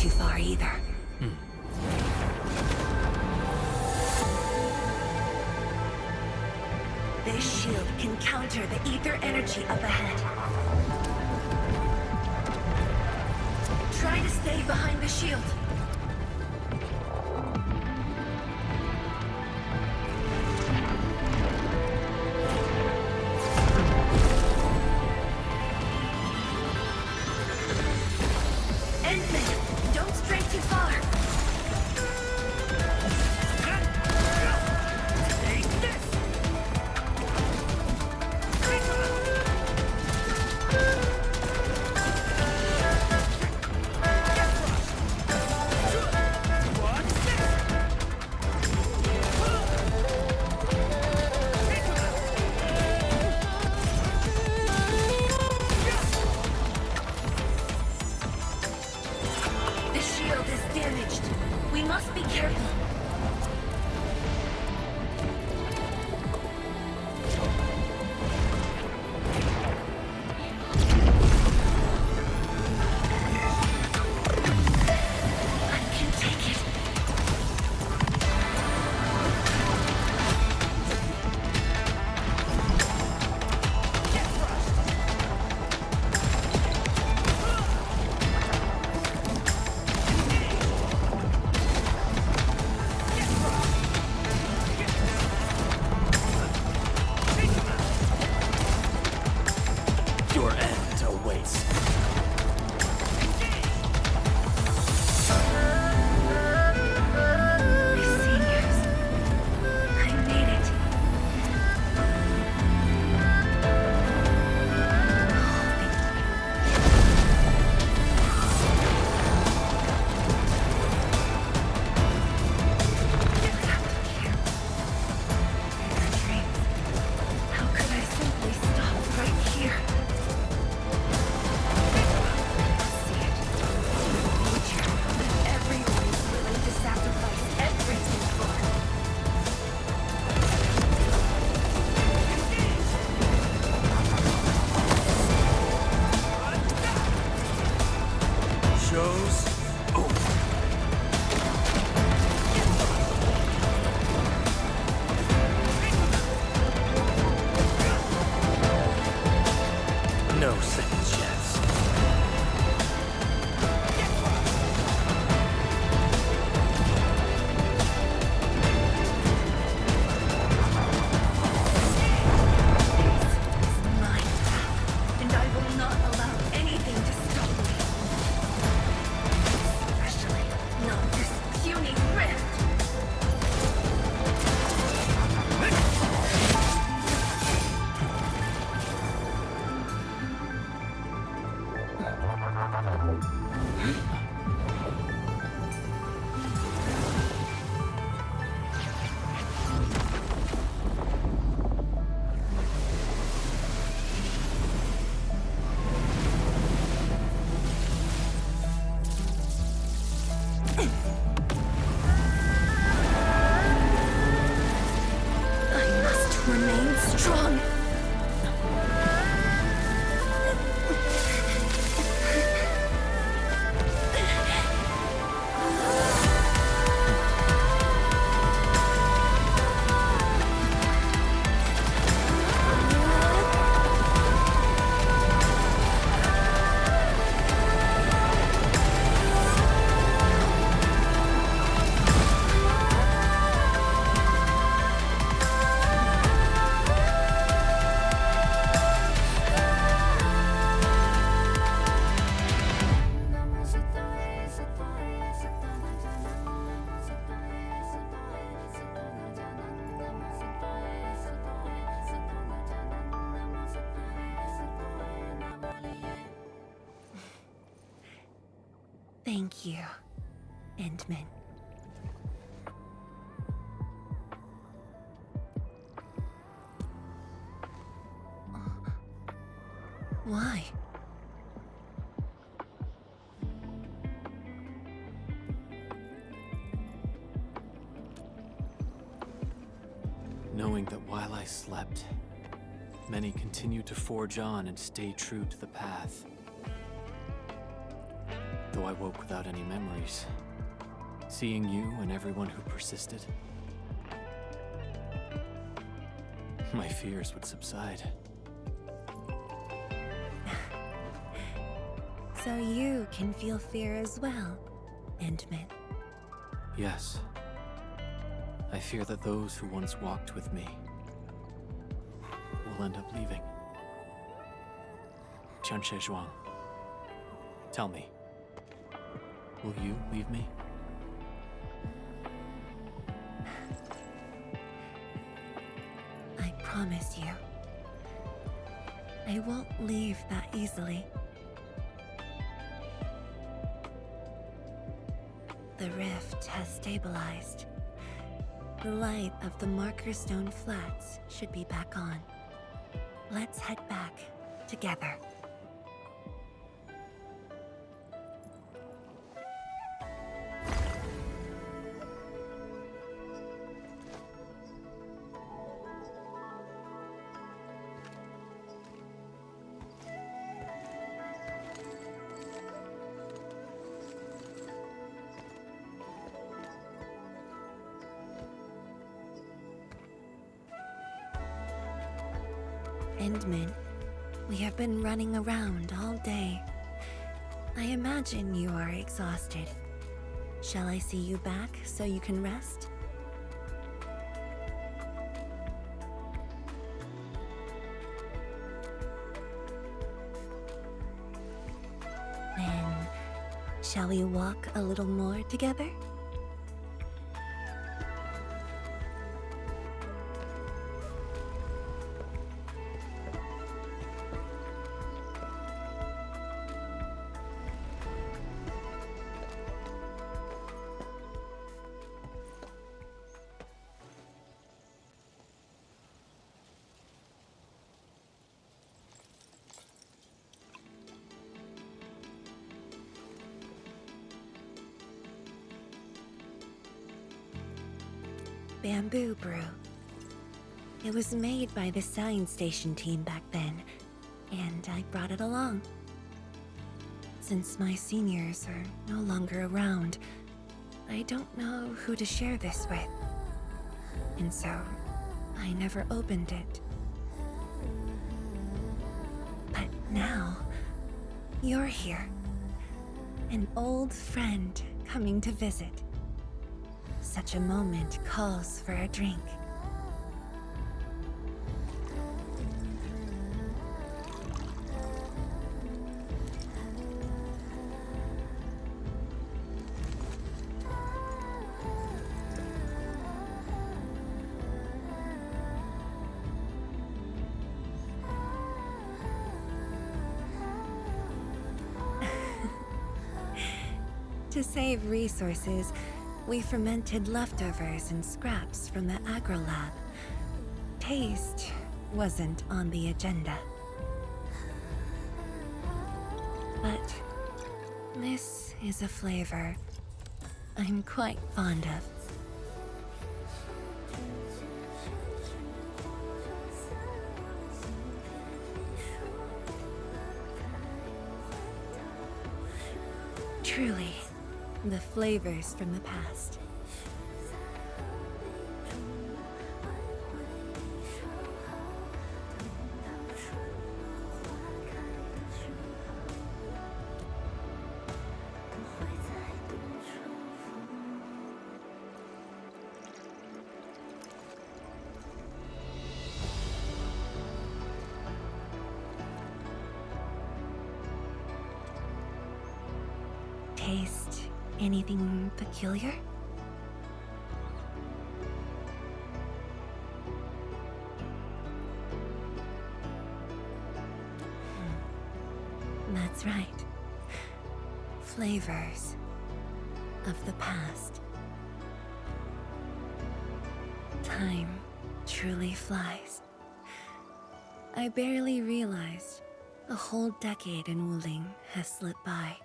Speaker 1: too far either. This shield can counter the ether energy up ahead. Try to stay behind the shield. Endman, don't stray too far. Thank you, Endman. Why?
Speaker 2: Knowing that while I slept, many continued to forge on and stay true to the path. though I woke without any memories. Seeing you and everyone who persisted, my fears would subside.
Speaker 1: So you can feel fear as well, Endman.
Speaker 2: Yes. I fear that those who once walked with me will end up leaving. Qianshi Zhuang, tell me, will you leave me?
Speaker 1: I promise you, I won't leave that easily. The rift has stabilized. The light of the Marker Stone Flats should be back on. Let's head back together. Endman, we have been running around all day. I imagine you are exhausted. Shall I see you back so you can rest? Then, shall we walk a little more together? Bamboo Brew. It was made by the science station team back then, and I brought it along. Since my seniors are no longer around, I don't know who to share this with. And so, I never opened it. But now, you're here. An old friend coming to visit. Such a moment calls for a drink. To save resources, we fermented leftovers and scraps from the agro lab. Taste wasn't on the agenda. But this is a flavor I'm quite fond of. Truly, the flavors from the past. Taste anything peculiar? That's right. Flavors of the past. Time truly flies. I barely realized a whole decade in Wuling has slipped by.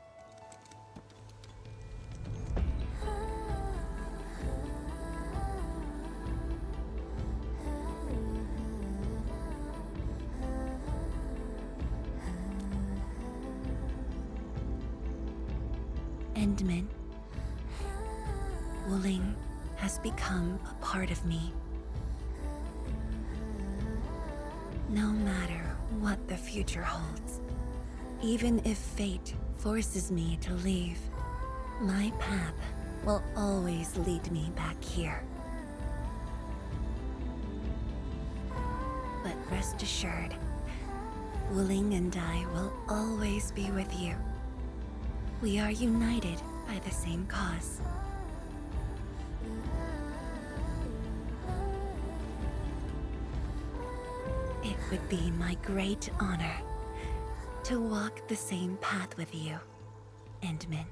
Speaker 1: Endman, Wuling has become a part of me. No matter what the future holds, even if fate forces me to leave, my path will always lead me back here. But rest assured, Wuling and I will always be with you. We are united by the same cause. It would be my great honor to walk the same path with you, Endman.